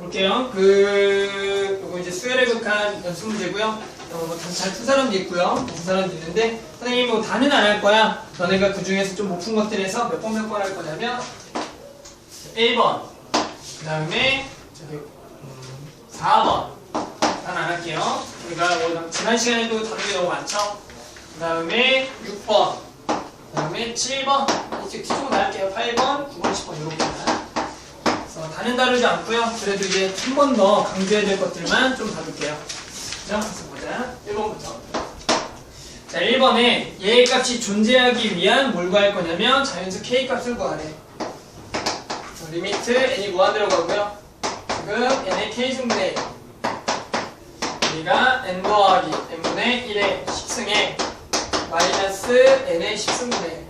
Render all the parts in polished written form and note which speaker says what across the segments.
Speaker 1: 볼게요. 요거 이제 수열에 극한 연습 문제고요. 잘 푼 사람도 있고요. 못 푼 사람도 있는데, 선생님이 뭐 다는 안 할 거야. 너네가 그 중에서 좀 못 푼 것들에서 몇 번 할 거냐면, 1번. 그 다음에, 4번. 단 안 할게요. 우리가 뭐 지난 시간에도 다룬 게 너무 많죠? 그 다음에 6번. 그 다음에 7번. 이제 뒤쪽으로 나갈게요. 8번, 9번, 10번. 이렇게만. 그래서 다는 다루지 않고요. 그래도 이제 한 번 더 강조해야 될 것들만 좀 다룰게요. 자, 그래서 보자. 1번부터. 자, 1번에 얘의 값이 존재하기 위한 뭘 구할 거냐면 자연수 k 값을 구하래. 리미트 n이 무한대로 가고요. 지금 n의 k승분의 우리가 n 더하기 n분의 1의 10승에 마이너스 n의 10승분의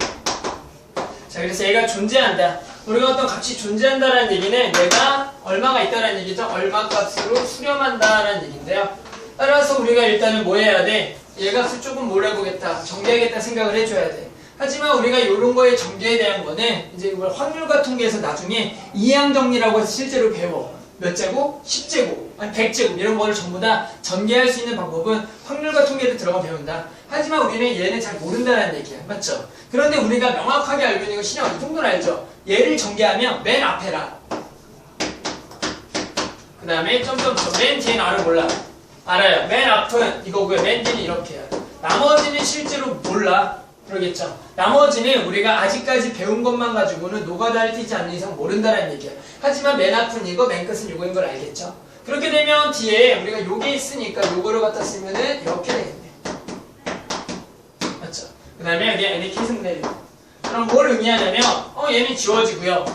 Speaker 1: 자, 그래서 얘가 존재한다. 우리가 어떤 값이 존재한다라는 얘기는 얘가 얼마가 있다라는 얘기죠. 얼마 값으로 수렴한다라는 얘기인데요. 따라서 우리가 일단은 뭐 해야 돼? 얘 값을 조금 뭘 해보겠다. 정리하겠다 생각을 해줘야 돼. 하지만 우리가 이런 거의 전개에 대한 거는 이제 이걸 확률과 통계에서 나중에 이항 정리라고 해서 실제로 배워. 몇 제곱? 10제곱, 아니 100제곱 이런 거를 전부 다 전개할 수 있는 방법은 확률과 통계를 들어가 배운다. 하지만 우리는 얘는 잘 모른다는 얘기야. 맞죠? 그런데 우리가 명확하게 알고 있는 건 신영 이 정도는 알죠? 얘를 전개하면 맨 앞에라. 그 다음에 점점점 맨 뒤에는 알을 몰라. 알아요. 맨 앞은 이거고요. 맨 뒤는 이렇게 해요. 나머지는 실제로 몰라. 그러겠죠. 나머지는 우리가 아직까지 배운 것만 가지고는 노가다를 띄지 않는 이상 모른다는 얘기야. 하지만 맨 앞은 이거, 맨 끝은 이거인 걸 알겠죠. 그렇게 되면 뒤에 우리가 요게 있으니까 요거를 갖다 쓰면은 이렇게 되겠네. 맞죠? 그 다음에 여기 n의 k승분의 그럼 뭘 의미하냐면 얘는 지워지고요.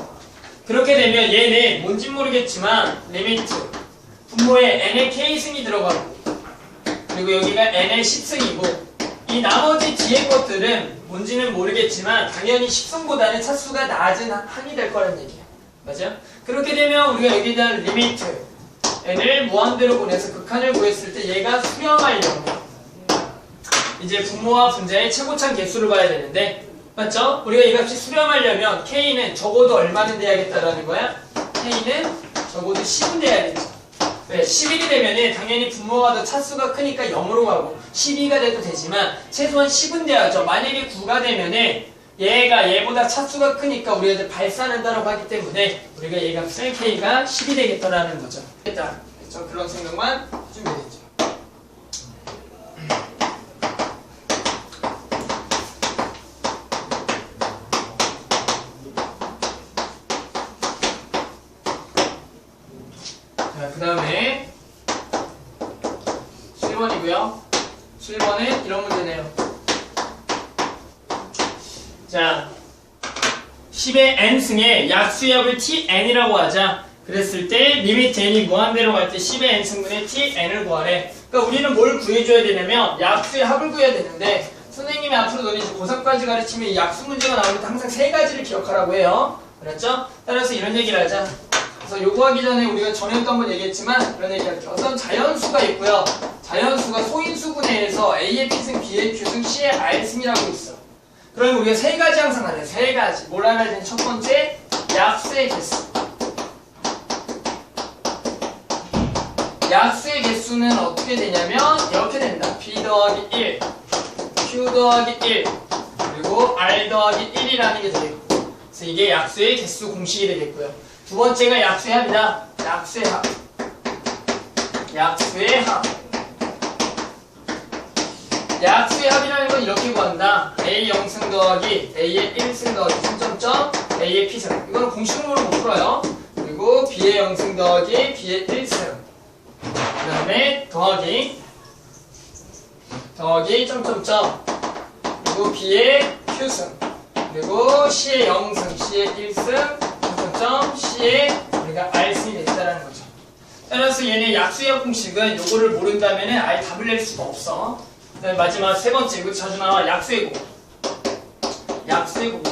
Speaker 1: 그렇게 되면 얘는 뭔진 모르겠지만 리미트 분모에 n의 k승이 들어가고 그리고 여기가 n의 10승이고 이 나머지 뒤에 것들은 뭔지는 모르겠지만 당연히 10승보다는 차수가 낮은 항이 될 거라는 얘기야. 맞아? 그렇게 되면 우리가 여기다 리미트 n을 무한대로 보내서 극한을 구했을 때 얘가 수렴하려면 이제 분모와 분자의 최고차 개수를 봐야 되는데 맞죠? 우리가 이 값이 수렴하려면 k는 적어도 얼마는 돼야겠다라는 거야? k는 적어도 10은 돼야겠죠. 왜? 11이 되면은 당연히 분모가 더 차수가 크니까 0으로 가고 12가 돼도 되지만 최소한 10은 돼야죠. 만약에 9가 되면은 얘가 얘보다 차수가 크니까 우리가 이제 발산한다라고 하기 때문에 우리가 얘 값을 k가 10이 되겠다라는 거죠. 일단 그런 생각만 해주면 되죠. 자, 그 다음에 7번이고요. 7번은 이런 문제네요. 자, 10의 n승에 약수합을 tn이라고 하자. 그랬을 때 리미트 n이 무한대로 갈 때 10의 n승분의 tn을 구하래. 그러니까 우리는 뭘 구해줘야 되냐면 약수의 합을 구해야 되는데 선생님이 앞으로 너네 이제 고3까지 가르치면 이 약수 문제가 나올 때 항상 세 가지를 기억하라고 해요. 그랬죠? 따라서 이런 얘기를 하자. 그래서 요거 하기 전에 우리가 전에도 한번 얘기했지만 이런 얘기 할게요. 어떤 자연수가 있고요. 자연수가 소인수 분해해서 A의 P승, B의 Q승, C의 R승이라고 있어. 그럼 우리가 세 가지 항상 알아요. 세 가지. 뭘 알아야 되냐? 첫 번째, 약수의 개수. 약수의 개수는 어떻게 되냐면 이렇게 된다. B 더하기 1, Q 더하기 1, 그리고 R 더하기 1이라는 게 되겠고 그래서 이게 약수의 개수 공식이 되겠고요. 두 번째가 약수의 합이다. 약수의 합. 약수의 합. 약수의 합이라는 건 이렇게 구한다. A 0승 더하기 A의 1승 더하기 점점점 A의 P승. 이거는 공식으로 못 풀어요. 그리고 B의 0승 더하기 B의 1승. 그 다음에 더하기 점점점 그리고 B의 Q승. 그리고 C의 0승, C의 1승 C에 우리가 R승이 됐다는 거죠. 따라서 얘네 약수의 합 공식은 요거를 모른다면은 아예 답을 낼 수가 없어. 그다음에 마지막 세 번째 이거 자주 나와 약수의 곱. 약수의 곱.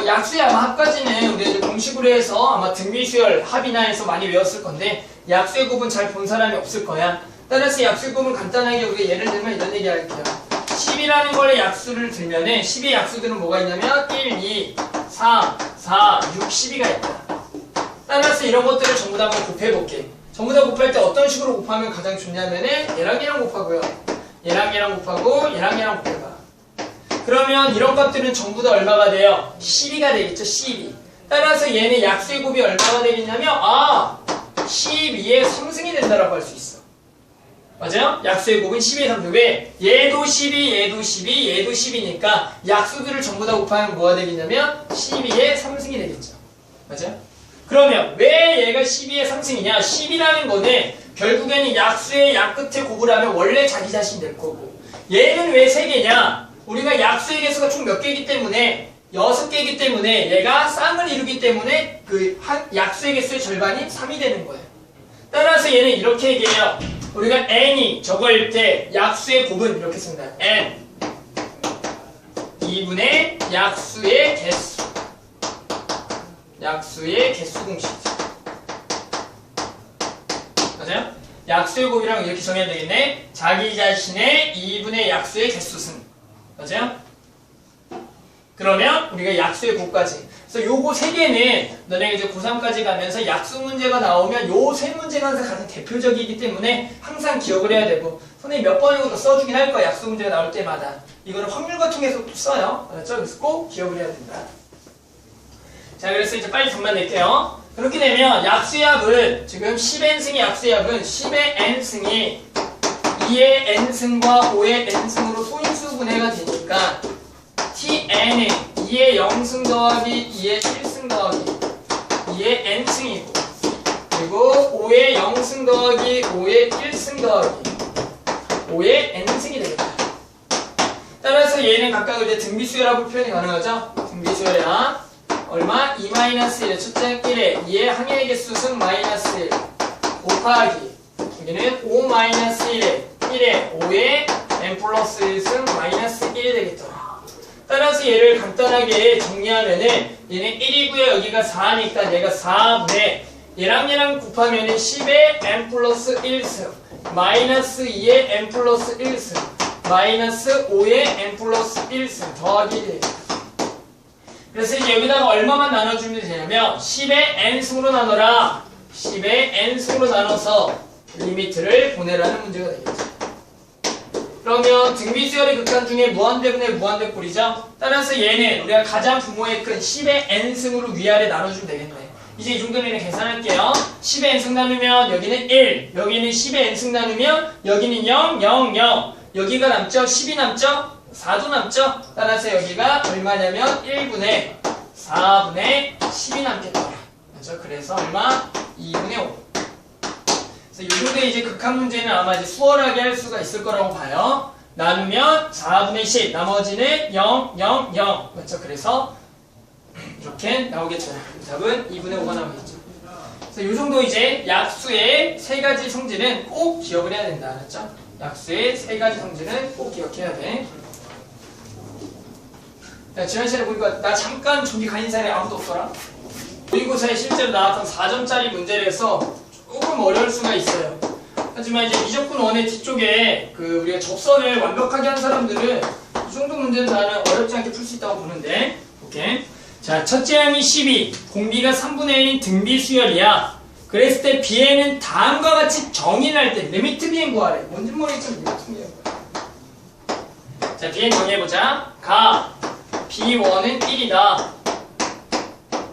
Speaker 1: 약수의 합까지는 우리 이제 공식으로 해서 아마 등비수열 합이나 해서 많이 외웠을 건데 약수의 곱은 잘 본 사람이 없을 거야. 따라서 약수의 곱은 간단하게 우리가 예를 들면 이런 얘기 할게요. 10이라는 거의 약수를 들면은 10의 약수들은 뭐가 있냐면 1, 2, 3, 4, 6, 12가 있다. 따라서 이런 것들을 전부 다 한번 곱해볼게. 전부 다 곱할 때 어떤 식으로 곱하면 가장 좋냐면은 얘랑 얘랑 곱하고요. 얘랑 얘랑 곱하고 얘랑 얘랑 곱해봐. 그러면 이런 것들은 전부 다 얼마가 돼요? 12가 되겠죠. 12. 따라서 얘는 약수의 곱이 얼마가 되겠냐면 12의 3승이 된다라고 할 수 있어. 맞아요? 약수의 곱은 12의 3승. 왜? 얘도 12, 얘도 12, 얘도 10이니까 약수들을 전부 다 곱하면 뭐가 되겠냐면 12의 3승이 되겠죠. 맞아요? 그러면 왜 얘가 12의 3승이냐? 10이라는 거는 결국에는 약수의 약 끝에 곱을 하면 원래 자기 자신이 될 거고, 얘는 왜 3개냐? 우리가 약수의 개수가 총 몇 개이기 때문에 6개이기 때문에 얘가 쌍을 이루기 때문에 그 약수의 개수의 절반이 3이 되는 거예요. 따라서 얘는 이렇게 얘기해요. 우리가 n이 저거일 때 약수의 곱은 이렇게 씁니다. n 2분의 약수의 개수. 약수의 개수 공식이죠. 맞아요? 약수의 곱이랑 이렇게 정해야 되겠네. 자기 자신의 2분의 약수의 개수승. 맞아요? 그러면 우리가 약수의 곱까지. 그래서 요거 3개는 너네가 이제 고3까지 가면서 약수 문제가 나오면 요 3문제가 항상 가장 대표적이기 때문에 항상 기억을 해야 되고, 선생님이 몇 번이고 더 써주긴 할 거야. 약수 문제가 나올 때마다. 이거는 확률과 통해서 또 써요. 알았죠? 그래서 꼭 기억을 해야 된다. 자, 그래서 이제 빨리 정말 낼게요. 그렇게 되면 약수의 합은 지금 10n승의 약수의 합은 10의 n승이 2의 n승과 5의 n승으로 소인수 분해가 되니까 tn은 2의 0승 더하기 2의 1승 더하기 2의 n승이고, 그리고 5의 0승 더하기 5의 1승 더하기 5의 n승이 되겠다. 따라서 얘는 각각 이제 등비수열합으로 표현이 가능하죠. 등비수열합 얼마? 2-1의 첫째 1에 2의 항의 개수승 마이너스 1 곱하기 여기는 5-1에 1에 5의 n 플러스 1승 마이너스 1이 되겠죠. 따라서 얘를 간단하게 정리하면은 얘는 1이고요. 여기가 4니까 얘가 4분의 얘랑 얘랑 곱하면은 10의 n 플러스 1승 마이너스 2의 n 플러스 1승 마이너스 5의 n 플러스 1승 더하기 1. 그래서 이제 여기다가 얼마만 나눠주면 되냐면 10의 n승으로 나눠라. 10의 n승으로 나눠서 리미트를 보내라는 문제가 되겠죠. 그러면 등비수열의 극한 중에 무한대분의 무한대꼴이죠. 따라서 얘는 우리가 가장 부모의 큰 10의 n승으로 위아래 나눠주면 되겠네. 이제 이 정도는 계산할게요. 10의 n승 나누면 여기는 1, 여기는 10의 n승 나누면 여기는 0, 0, 0. 여기가 남죠? 10이 남죠? 4도 남죠? 따라서 여기가 얼마냐면 1분의 4분의 10이 남겠더라. 그렇죠? 그래서 얼마? 2분의 5. 그래서 이 정도의 이제 극한 문제는 아마 이제 수월하게 할 수가 있을 거라고 봐요. 나누면 4분의 10, 나머지는 0, 0, 0. 그렇죠? 그래서 이렇게 나오겠죠. 답은 2분의 5가 나오겠죠. 그래서 이 정도 이제 약수의 3가지 성질은 꼭 기억을 해야 된다. 알았죠? 약수의 3가지 성질은 꼭 기억해야 돼. 야, 지난 시간에 보니까 나 잠깐 저기 간 인사에 아무도 없더라. 모의고사에 실제로 나왔던 4점짜리 문제를 해서 조금 어려울 수가 있어요. 하지만 이제 미적분 원의 뒤쪽에 그 우리가 접선을 완벽하게 한 사람들은 이 정도 문제는 나는 어렵지 않게 풀 수 있다고 보는데. 오케이. 자, 첫째 항이 12, 공비가 3분의 1인 등비수열이야. 그랬을 때 B에는 다음과 같이 정의를 할 때 리미트 Bn 구하래. 뭔지 모르겠지만 리미트 Bn 구하래. 자, Bn 정의해보자. 가 B1은 1이다.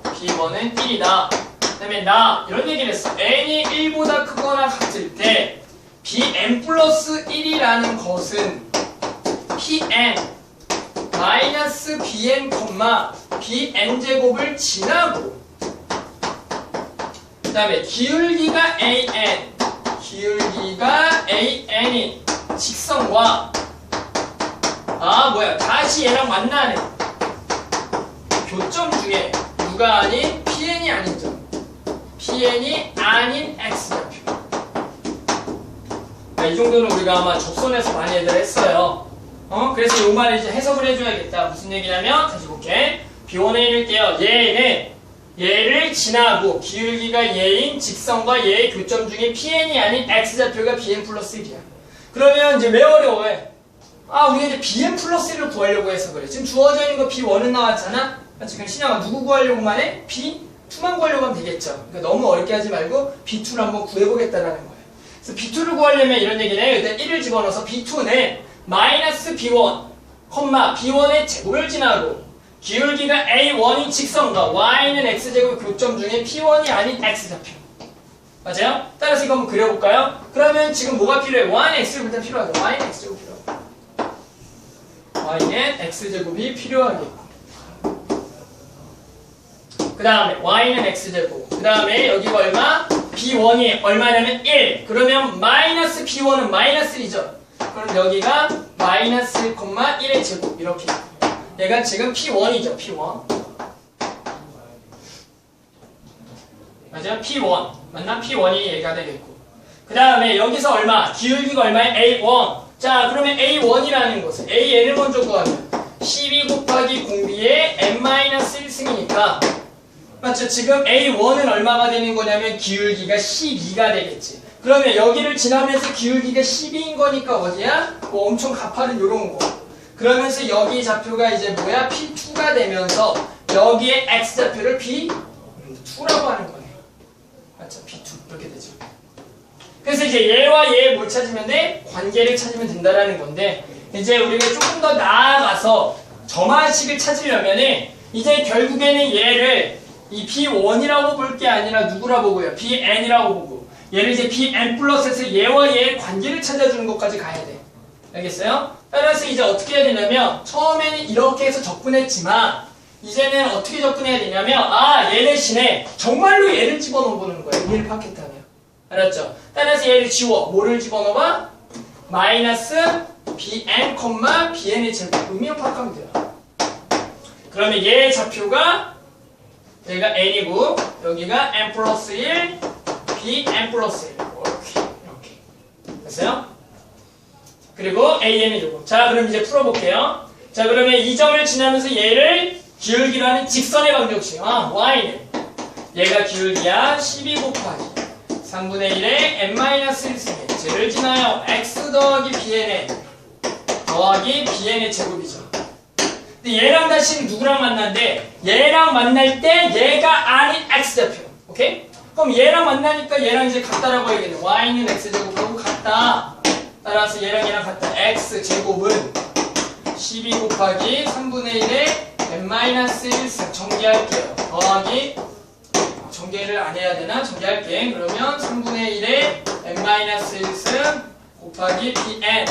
Speaker 1: B1은 1이다. 그 다음에 나 이런 얘기를 했어. n이 1보다 크거나 같을 때 Bn 플러스 1이라는 것은 Pn 마이너스 Bn, Bn 제곱을 지나고, 그 다음에 기울기가 AN인 직선과 다시 얘랑 만나는 교점 중에 누가 아닌 PN이 아닌 점, PN이 아닌 X좌표. 이 정도는 우리가 아마 접선에서 많이 애들 했어요. 그래서 이 말을 이제 해석을 해줘야겠다. 무슨 얘기냐면 다시 볼게. B1의 1일게요. 얘를 지나고 기울기가 얘인 직선과 얘의 교점 중에 PN이 아닌 X좌표가 BN 플러스 1이야. 그러면 이제 왜 어려워해? 우리가 이제 BN 플러스 1을 구하려고 해서 그래. 지금 주어져 있는 거 B1은 나왔잖아? 지금 신양아 누구 구하려고만 해? B2 2만 구하려고 하면 되겠죠. 그러니까 너무 어렵게 하지 말고 B2를 한번 구해보겠다라는 거예요. 그래서 B2를 구하려면 이런 얘기네. 일단 1을 집어넣어서 B2는 마이너스 B1, B1의 제곱을 지나고 기울기가 A1인 직선과 Y는 X제곱 교점 중에 P1이 아닌 X좌표. 맞아요? 따라서 이거 한번 그려볼까요? 그러면 지금 뭐가 필요해? Y는 X제곱 일단 필요하죠. Y는 X제곱 필요하고 Y는 X제곱이 필요하겠고 그 다음에 Y는 X제곱 그 다음에 여기가 얼마? B1이 얼마냐면 1 그러면 마이너스 B1은 마이너스 1이죠. 그럼 여기가 마이너스 1,1의 제곱 이렇게 얘가 지금 P1이죠. P1 맞아요? P1 맞나? P1이 얘가 되겠고 그 다음에 여기서 얼마? 기울기가 얼마에? A1 자 그러면 A1이라는 것은 AN을 먼저 구하면 12 곱하기 공비의 N-1승이니까 맞죠? 지금 A1은 얼마가 되는 거냐면 기울기가 12가 되겠지. 그러면 여기를 지나면서 기울기가 12인 거니까 어디야? 뭐 엄청 가파른 요런 거. 그러면서 여기 좌표가 이제 뭐야? P2가 되면서 여기에 X좌표를 P2라고 하는 거예요. 맞죠? P2 이렇게 되죠. 그래서 이제 얘와 얘 뭘 찾으면 돼? 관계를 찾으면 된다라는 건데 이제 우리가 조금 더 나아가서 점화식을 찾으려면은 이제 결국에는 얘를 이 B1이라고 볼 게 아니라 누구라 보고요? BN이라고 보고 얘를 이제 BN 플러스에서 얘와 얘의 관계를 찾아주는 것까지 가야 돼. 알겠어요? 따라서 이제 어떻게 해야 되냐면 처음에는 이렇게 해서 접근했지만 이제는 어떻게 접근해야 되냐면 얘 대신에 정말로 얘를 집어넣어 보는 거예요. 얘를 파악했다면. 알았죠? 따라서 얘를 지워. 뭐를 집어넣어봐? 마이너스 BN, BN의 제곱. 의미만 파악하면 돼요. 그러면 얘 좌표가 여기가 N이고 여기가 N 플러스 1, BN 플러스 1 이렇게 됐어요? 그리고 AN이 요거. 자 그럼 이제 풀어볼게요. 자 그러면 이 점을 지나면서 얘를 기울기로 하는 직선의 방정식 Y는 얘가 기울기야 12 곱하기 3분의 1의 N-1승의 쟤를 지나요 X 더하기 BN의 더하기 BN의 제곱이죠. 근데 얘랑 다시 누구랑 만난대? 얘랑 만날 때 얘가 아닌 X좌표. 오케이? 그럼 얘랑 만나니까 얘랑 이제 같다라고 해야겠네. Y는 X제곱하고 같다. 따라서 얘랑 같다. X제곱은 12 곱하기 3분의 1의 N-1승 정리할게요. 더하기 정리를 안 해야 되나? 정리할게. 그러면 3분의 1의 N-1승 곱하기 BN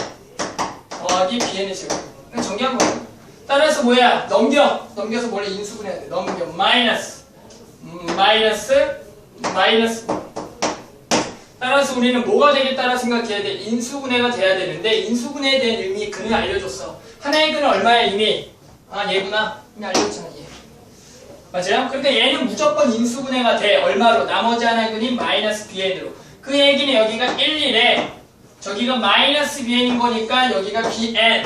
Speaker 1: 더하기 BN의 제곱. 정리한 거예요. 따라서 뭐야? 넘겨서 원래 인수분해야 돼. 넘겨. 마이너스. 따라서 우리는 뭐가 되겠다라 생각해야 돼? 인수분해가 돼야 되는데 인수분해에 대한 의미 근을 알려줬어. 하나의 근은 얼마야 이미? 얘구나. 이미 알려줬잖아 얘. 맞아요? 그러니까 얘는 무조건 인수분해가 돼. 얼마로? 나머지 하나의 근이 마이너스 BN으로. 그 얘기는 여기가 1, 1에 저기가 마이너스 BN인 거니까 여기가 BN.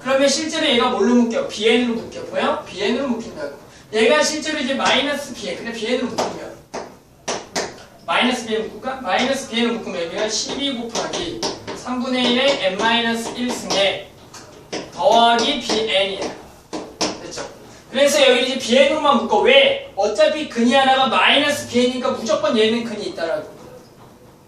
Speaker 1: 그러면 실제로 얘가 뭘로 묶여? BN으로 묶여. 보여? BN으로 묶인다고. 얘가 실제로 이제 마이너스 BN. 근데 BN으로 묶으면 마이너스 BN 묶을까? 마이너스 BN으로 묶으면 여기가 12 곱하기 3분의 1의 N-1승에 더하기 BN이야. 됐죠? 그래서 여기 이제 BN으로만 묶어. 왜? 어차피 근이 하나가 마이너스 BN이니까 무조건 얘는 근이 있다라고.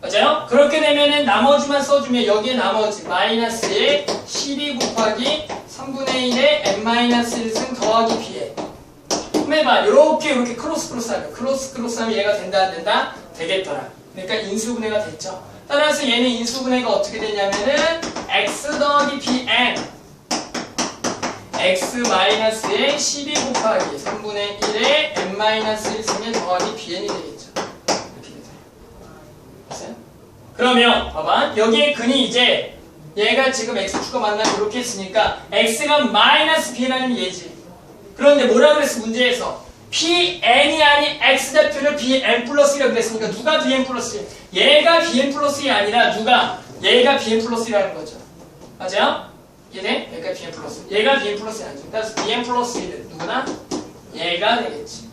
Speaker 1: 맞아요? 그렇게 되면은 나머지만 써주면 여기에 나머지 마이너스에 12 곱하기 3분의 1의 N-1승 더하기 BN. 그럼 해봐. 이렇게 크로스 하면 크로스 하면 얘가 된다 안 된다? 되겠더라. 그러니까 인수분해가 됐죠. 따라서 얘는 인수분해가 어떻게 되냐면은 X 더하기 BN X 마이너스에 12 곱하기 3분의 1의 N-1승에 더하기 BN이 되겠죠. 그러면 봐봐 여기에 근이 이제 얘가 지금 x축과 만나면 이렇게 했으니까 x가 마이너스 bn이면 얘지. 그런데 뭐라 그랬어 문제에서 pn이 아닌 x좌표를 bn 플러스 1이라고 그랬으니까 누가 bn 플러스 1? 얘가 bn 플러스 1이 아니라 누가? 얘가 bn 플러스 1이라는 거죠. 맞아요? 얘네? 얘가 bn 플러스 1. 얘가 bn 플러스 1 아니죠. 그래서 bn 플러스 1은 누구나? 얘가 되겠지.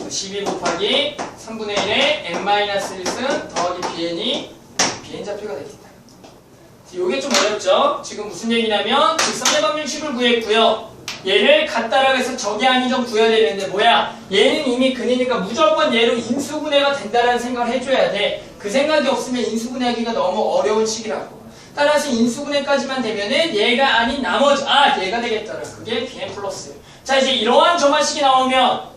Speaker 1: 12 곱하기 3분의 1의 N-1승 더하기 BN이 BN 좌표가 되겠다. 이게 좀 어렵죠? 지금 무슨 얘기냐면 직선의 방정식을 구했고요. 얘를 갖다라고 해서 적이 아닌 점 구해야 되는데 뭐야? 얘는 이미 근이니까 무조건 얘로 인수분해가 된다라는 생각을 해줘야 돼. 그 생각이 없으면 인수분해하기가 너무 어려운 식이라고. 따라서 인수분해까지만 되면은 얘가 아닌 나머지 얘가 되겠더라. 그게 bn 플러스. 자 이제 이러한 점화식이 나오면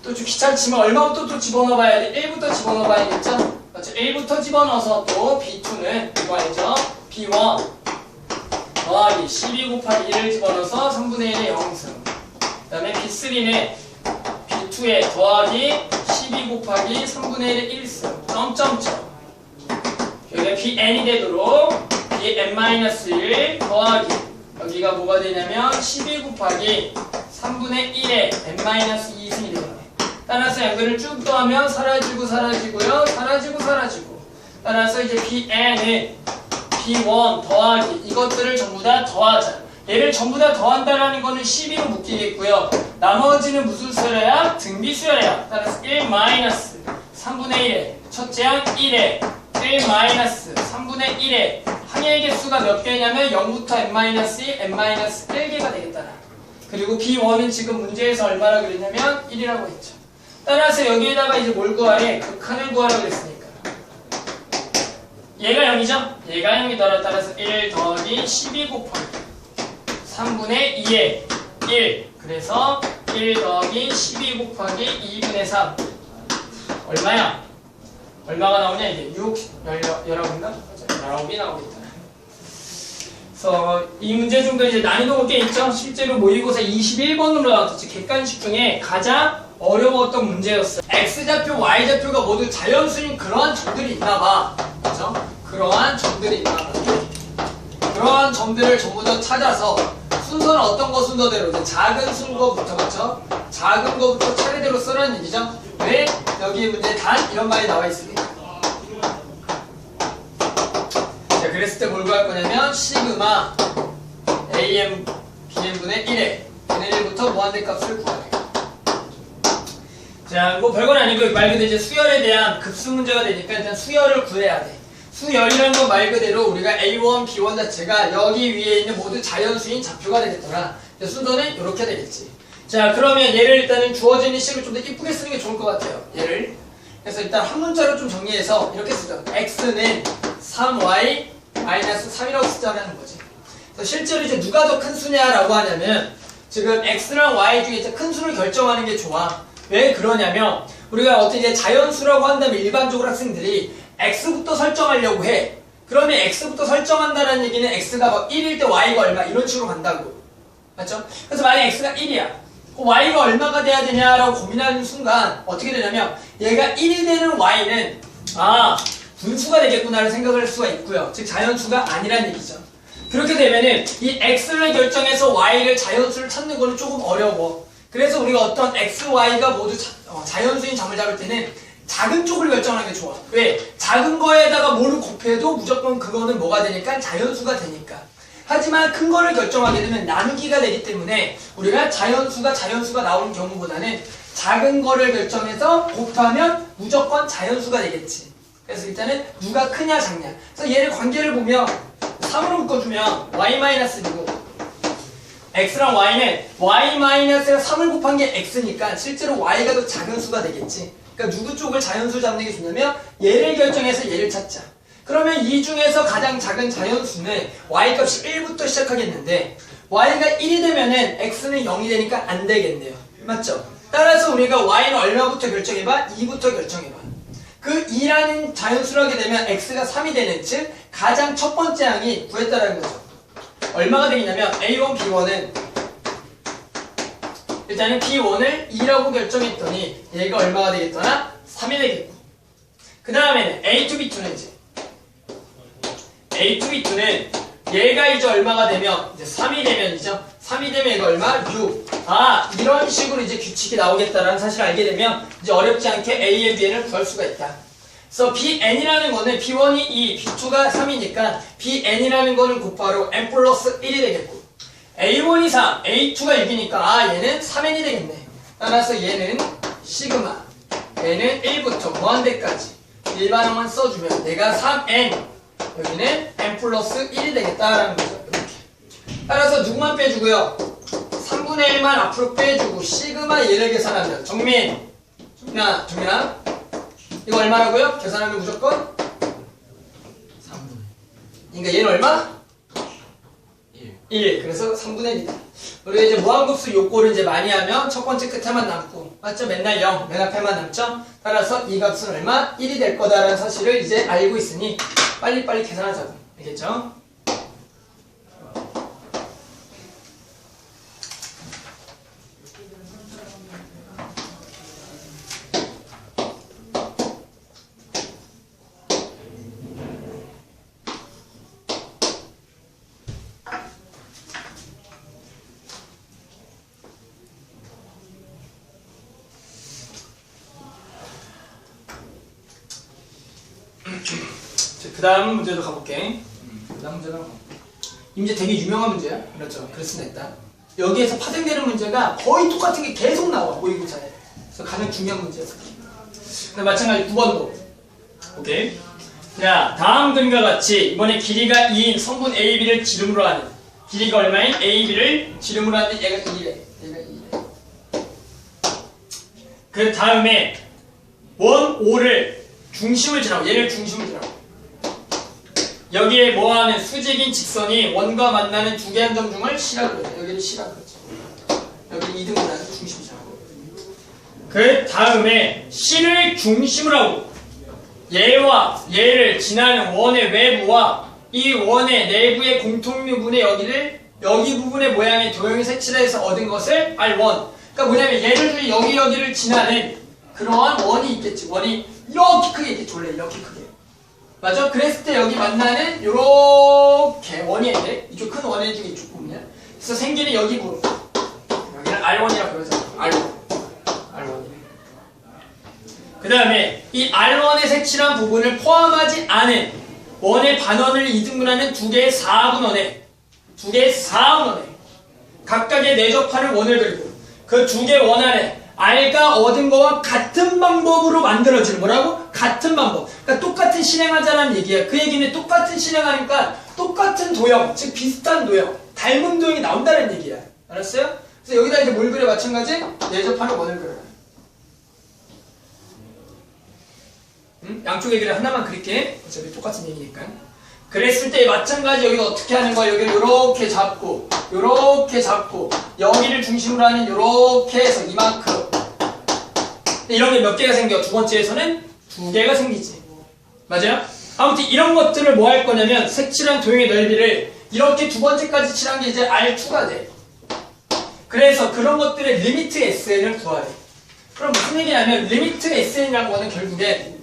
Speaker 1: 또 좀 귀찮지만 얼마부터 또 집어넣어봐야 돼? 1부터 집어넣어봐야겠죠? 그렇죠? 1부터 집어넣어서 또 b2는 이거 알죠? b1 더하기 12 곱하기 1을 집어넣어서 3분의 1의 0승. 그 다음에 b3는 b2에 더하기 12 곱하기 3분의 1의 1승. 점점점. 여기가 bn이 되도록 bn-1 더하기 여기가 뭐가 되냐면 12 곱하기 3분의 1의 n-2승이 되겠네. 따라서 연결을 쭉 더하면 사라지고 사라지고요. 사라지고 사라지고. 따라서 이제 bn은 b1 더하기 이것들을 전부 다 더하자. 얘를 전부 다 더한다라는 거는 12로 묶이겠고요. 나머지는 무슨 수열이야? 등비 수열이야. 따라서 1 마이너스 3분의 1에 첫째 항 1에 1 마이너스 3분의 1에 항의 개수가 몇 개냐면 0부터 n-2, n-1개가 되겠다. 그리고 b1은 지금 문제에서 얼마라고 그랬냐면 1이라고 했죠. 따라서 여기에다가 이제 뭘 구하래? 극한을 구하라고 했으니까. 얘가 0이죠? 얘가 0이더라. 따라서 1 더하기 12 곱하기 3분의 2에 1. 그래서 1 더하기 12 곱하기 2분의 3. 얼마야? 얼마가 나오냐 이게? 6, 19인가? 19이 나오겠다. 그래서 이 문제 중도 이제 난이도가 꽤 있죠? 실제로 모의고사 21번으로 나왔었지. 객관식 중에 가장 어려웠던 문제였어요. X좌표, Y좌표가 모두 자연수인 그러한 점들이 있나봐. 그죠? 그러한 점들이 있나봐. 그러한 점들을 전부 다 찾아서 순서는 어떤 거 순서대로? 이제 작은 순서부터, 그렇죠? 작은 거부터 차례대로 쓰라는 얘기죠? 왜? 여기 문제 단 이런 말이 나와 있으니까. 자, 그랬을 때 뭘 구할 거냐면 시그마 AM BN분의 1에 분의 1부터 무한대 값을 구하래. 자, 뭐 별건 아니고 말 그대로 이제 수열에 대한 급수 문제가 되니까 일단 수열을 구해야 돼. 수열이라는 건 말 그대로 우리가 A1, B1 자체가 여기 위에 있는 모두 자연수인 좌표가 되겠더라. 순서는 이렇게 되겠지. 자, 그러면 얘를 일단은 주어지는 식을 좀 더 이쁘게 쓰는 게 좋을 것 같아요. 얘를. 그래서 일단 한 문자로 좀 정리해서 이렇게 쓰죠. X는 3Y-3이라고 쓰자는 거지. 그래서 실제로 이제 누가 더 큰 수냐라고 하냐면 지금 X랑 Y 중에 이제 큰 수를 결정하는 게 좋아. 왜 그러냐면 우리가 어떻게 이제 자연수라고 한다면 일반적으로 학생들이 X부터 설정하려고 해. 그러면 X부터 설정한다는 얘기는 X가 막 1일 때 Y가 얼마 이런 식으로 간다고. 맞죠? 그래서 만약 X가 1이야. Y가 얼마가 돼야 되냐라고 고민하는 순간 어떻게 되냐면 얘가 1이 되는 Y는 분수가 되겠구나를 생각을 할 수가 있고요. 즉 자연수가 아니란 얘기죠. 그렇게 되면은 이 X를 결정해서 Y를 자연수를 찾는 거는 조금 어려워. 그래서 우리가 어떤 X, Y가 모두 자연수인 점을 잡을 때는 작은 쪽을 결정하는 게 좋아. 왜? 작은 거에다가 뭐를 곱해도 무조건 그거는 뭐가 되니까 자연수가 되니까. 하지만 큰 거를 결정하게 되면 나누기가 되기 때문에 우리가 자연수가 나오는 경우보다는 작은 거를 결정해서 곱하면 무조건 자연수가 되겠지. 그래서 일단은 누가 크냐 작냐. 그래서 얘를 관계를 보면 3으로 묶어주면 y-이고 x랑 y는 y-가 3을 곱한 게 x니까 실제로 y가 더 작은 수가 되겠지. 그러니까 누구 쪽을 자연수 잡는 게 좋냐면 얘를 결정해서 얘를 찾자. 그러면 이 중에서 가장 작은 자연수는 y값이 1부터 시작하겠는데 y가 1이 되면은 x는 0이 되니까 안 되겠네요. 맞죠? 따라서 우리가 y는 얼마부터 결정해봐? 2부터 결정해봐. 그 2라는 자연수를 하게 되면 x가 3이 되는 즉 가장 첫 번째 항이 구했다라는 거죠. 얼마가 되겠냐면 A1, B1은 일단은 B1을 2라고 결정했더니 얘가 얼마가 되겠더라? 3이 되겠고 그 다음에는 A2, B2는 이제 A2, B2는 얘가 이제 얼마가 되면 이제 3이 되면이죠. 3이 되면 얘가 얼마? 6. 이런 식으로 이제 규칙이 나오겠다라는 사실을 알게 되면 이제 어렵지 않게 A의 Bn을 구할 수가 있다. 그래서 Bn이라는 거는 B1이 2, B2가 3이니까 Bn이라는 거는 곧바로 n 플러스 1이 되겠고 A1이 3, A2가 6이니까 얘는 3n이 되겠네. 따라서 얘는 시그마 얘는 1부터 무한대까지 일반항만 써주면 얘가 3n 여기는 n 플러스 1이 되겠다라는 거죠. 이렇게. 따라서 누구만 빼주고요? 3분의 3분의 1만 앞으로 빼주고 시그마 얘를 계산하면 정민아 이거 얼마라고요? 계산하면 무조건
Speaker 2: 3분의
Speaker 1: 그러니까 얘는 얼마? 1. 그래서 3분의 1이다. 우리가 이제 무한급수 요꼴을 이제 많이 하면 첫 번째 끝에만 남고 맞죠? 맨날 0, 맨 앞에만 남죠? 따라서 이 값은 얼마? 1이 될 거다라는 사실을 이제 알고 있으니 빨리빨리 계산하자고. 알겠죠? 그 다음 문제도 가볼게. 그 다음 문제는 이 문제 되게 유명한 문제야. 그렇죠. 그랬으면 했다. 여기에서 파생되는 문제가 거의 똑같은 게 계속 나와. 모의고사에. 그래서 가장 중요한 문제였어. 마찬가지 9번도. 오케이. 자, 다음 그림과 같이 이번에 길이가 2인 성분 AB를 지름으로 하는 길이가 얼마인 AB를 지름으로 하는 얘가 2래. 얘가 2래. 그 다음에 원 5를 중심을 지나고 얘를 중심을 지나고 여기에 뭐하는 수직인 직선이 원과 만나는 두 개의 점 중을 C라 그러죠. 여기를 C라 그러죠. 여기 2등분하는 중심을 지나고 그 다음에 C를 중심으로 하고 얘와 얘를 지나는 원의 외부와 이 원의 내부의 공통유분의 여기 부분의 모양의 도형의 색칠을 해서 얻은 것을 R1. 그러니까 뭐냐면 얘를 여기를 지나는 그러한 원이 있겠지. 원이 이렇게 크게 있겠지. 원래 이렇게 크게. 맞아? 그랬을 때 여기 만나는 요렇게 원이 있는데 이쪽 큰 원의 중에 이쪽 부분이야. 그래서 생기는 여기 부분. 여기는 R1이라고 그러잖아. R1이래. 그 다음에 이 R1의 색칠한 부분을 포함하지 않은 원의 반원을 이등분하는 두 개의 4분원에 각각의 내접하는 원을 그리고 그 두 개의 원 안에 R가 얻은 거와 같은 방법으로 만들어지는 뭐라고? 같은 방법. 그러니까 똑같은 실행하자는 얘기야. 그 얘기는 똑같은 실행하니까 똑같은 도형, 즉 비슷한 도형, 닮은 도형이 나온다는 얘기야. 알았어요? 그래서 여기다 이제 뭘 그려? 마찬가지 내접하는 원을 그려라. 응? 양쪽의 길을 하나만 그릴게. 어차피 똑같은 얘기니까. 그랬을 때 마찬가지 여기가 어떻게 하는 거야? 여기를 요렇게 잡고 여기를 중심으로 하는 요렇게 해서 이만큼 이런 게 몇 개가 생겨? 두 번째에서는 2개가 생기지. 맞아요? 아무튼 이런 것들을 뭐 할 거냐면 색칠한 도형의 넓이를 이렇게 두 번째까지 칠한 게 이제 R2가 돼. 그래서 그런 것들의 리미트 SN을 구하래. 그럼 무슨 얘기냐면 리미트 SN이라는 거는 결국에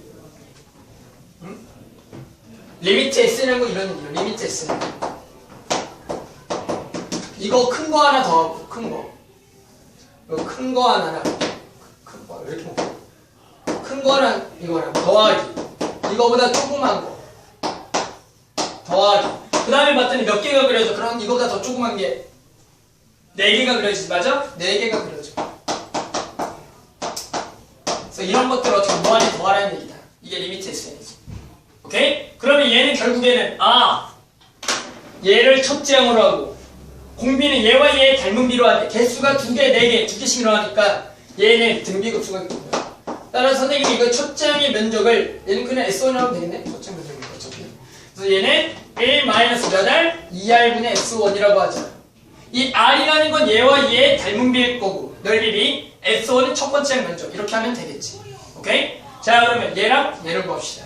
Speaker 1: 리미트 S라는 거 이런 얘기예요. 리미트 S. 이거 큰 거 하나 더 하고, 큰 거. 이거 큰 거 하나랑, 큰 거, 이렇게 먹고. 큰 거랑 이거랑 더하기. 이거보다 조그만 거. 더하기. 그 다음에 봤더니 몇 개가 그려져? 그럼 이거보다 더 조그만 게 4개가 그려지지, 맞아? 4개가 그려져. 그래서 이런 것들 어떻게 뭐하니 더하라는 얘기다. 이게 리미트 S이지. 오케이? 그러면 얘는 결국에는 얘를 첫째 항으로 하고 공비는 얘와 얘의 닮은 비로 하되 개수가 2개, 4개, 2개씩으로 하니까 얘는 등비급수가 되거든요. 따라서 선생님이 이거 첫째 항의 면적을 얘는 그냥 S1이라고 하면 되겠네? 첫째 면적이니까 어차피. 그래서 얘는 1 마이너스 몇 R? 2R분의 S1이라고 하죠. 이 R이라는 건 얘와 얘의 닮은 비일 거고 넓이 B, S1은 첫 번째 항 면적 이렇게 하면 되겠지. 오케이? 자 그러면 얘랑 얘를 구합시다.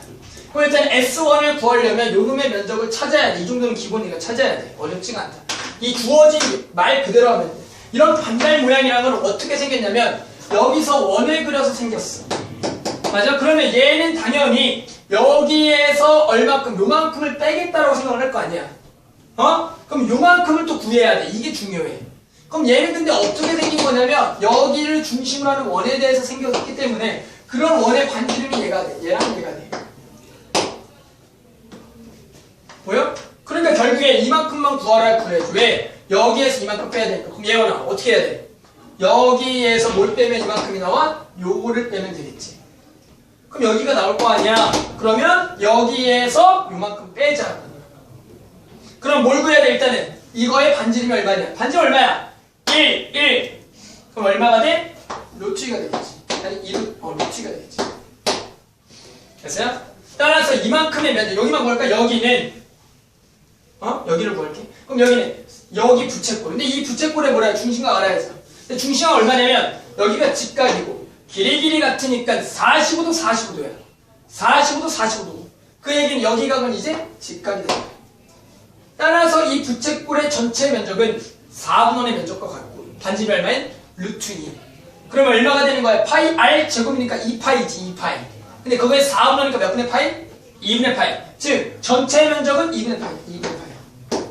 Speaker 1: 그럼 일단 S1을 구하려면 요놈의 면적을 찾아야 돼. 이 정도는 기본이니까 찾아야 돼. 어렵지가 않다. 이 주어진 말 그대로 하면 돼. 이런 반달 모양이라는 건 어떻게 생겼냐면 여기서 원을 그려서 생겼어. 맞아? 그러면 얘는 당연히 여기에서 얼마큼 요만큼을 빼겠다라고 생각을 할 거 아니야. 그럼 요만큼을 또 구해야 돼. 이게 중요해. 그럼 얘는 근데 어떻게 생긴 거냐면 여기를 중심으로 하는 원에 대해서 생겼기 때문에 그런 원의 반지름이 얘가 돼. 얘랑 얘가 돼. 보여? 그러니까 결국에 이만큼만 구하라 그래야지. 왜? 여기에서 이만큼 빼야 되니까. 그럼 얘가 나와. 어떻게 해야 돼? 여기에서 뭘 빼면 이만큼이 나와? 요거를 빼면 되겠지. 그럼 여기가 나올 거 아니야. 그러면 여기에서 요만큼 빼자. 그럼 뭘 구해야 돼? 일단은 이거의 반지름이 얼마냐? 반지름 얼마야? 1 그럼 얼마가 돼? 루트 2가 되겠지. 아니 2루트 2가 되겠지. 됐어요? 따라서 이만큼의 면적 여기만 구할까? 여기는 여기를 구할게. 그럼 여기는 여기 부채꼴. 근데 이 부채꼴에 뭐라 해? 중심각 알아야죠. 근데 중심각 얼마냐면 여기가 직각이고 길이 같으니까 45도 45도야. 45도 45도. 그 얘기는 여기 각은 이제 직각이 된다. 따라서 이 부채꼴의 전체 면적은 4분의 1의 면적과 같고 반지름이 얼마인? 루트 2. 그러면 얼마가 되는 거야? 파이 r 제곱이니까 2파이지 2파이. 근데 그거에 4분의 1이니까 몇 분의 파이? 2분의 파이. 즉 전체 면적은 2분의 파이. 2분의 파이.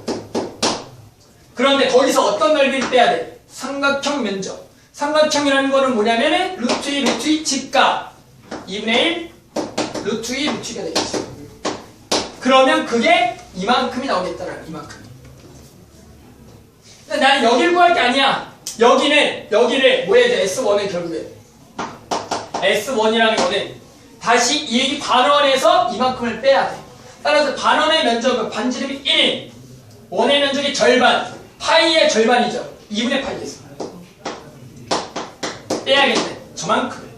Speaker 1: 그런데 거기서 어떤 넓이를 빼야 돼? 삼각형 면적. 삼각형이라는 거는 뭐냐면은 루트 2 직각 2분의 1 루트 2 루트 2가 되겠지. 그러면 그게 이만큼이 나오겠다라는 이만큼이. 근데 나는 여기를 구할 게 아니야. 여기를 뭐 해야 돼? S1을 결국에 S1이라는 거는 다시 이 반원에서 이만큼을 빼야 돼. 따라서 반원의 면적은 반지름이 1인 원의 면적이 절반 파이의 절반이죠. 2분의 파이에서 빼야겠네. 저만큼을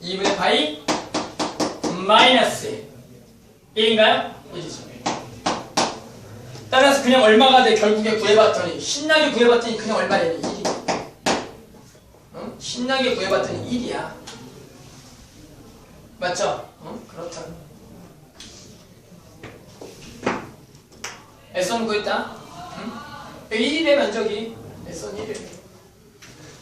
Speaker 1: 2분의 파이 마이너스 1인가요? 1이죠. 따라서 그냥 얼마가 돼? 결국에 구해봤더니 신나게 구해봤더니 그냥 얼마래니? 1이야. 신나게 구해봤더니 1이야. 맞죠? 그렇다. S1 구했다? 1의 면적이 S1 1이래.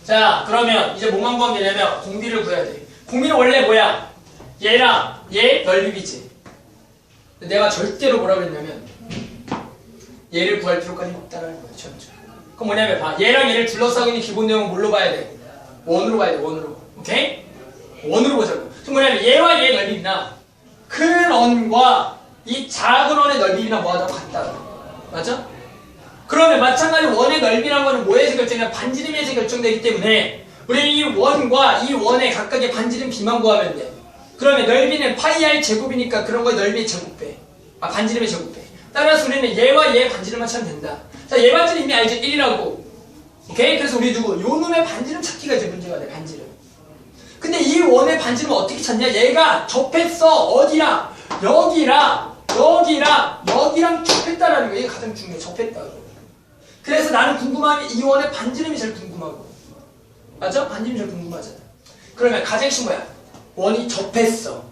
Speaker 1: 자, 그러면 이제 뭐만 구하면 되냐면 공비를 구해야 돼. 공비는 원래 뭐야? 얘랑 얘 넓이비지. 내가 절대로 뭐라고 했냐면 얘를 구할 필요까지 없다라는 거야. 전체. 그럼 뭐냐면 봐. 얘랑 얘를 둘러싸고 있는 기본 내용은 뭘로 봐야 돼? 원으로 봐야 돼. 원으로. 오케이? 원으로 보자고. 그럼 뭐냐면 얘와 얘의 넓이나 큰 원과 이 작은 원의 넓이나 뭐하다 같다. 맞아? 그러면 마찬가지로 원의 넓이라는 거는 뭐에서 결정되냐? 반지름에서 결정되기 때문에 우리는 이 원과 이 원의 각각의 반지름 비만 구하면 돼. 그러면 넓이는 파이 r 제곱이니까 그런 거에 넓이의 제곱배. 반지름의 제곱배. 따라서 우리는 얘와 얘의 반지름만 찾으면 된다. 자, 얘 반지름 이미 알지? 1이라고. 오케이? 그래서 우리 누구? 요 놈의 반지름 찾기가 이제 문제가 돼. 반지름. 근데 이 원의 반지름은 어떻게 찾냐? 얘가 접했어. 어디랑? 여기랑 접했다라는 거. 이게 가장 중요해. 접했다고. 그래서 나는 궁금한 게 이 원의 반지름이 제일 궁금하고. 맞아? 반지름이 제일 궁금하잖아. 그러면 가장 핵심 뭐야? 원이 접했어.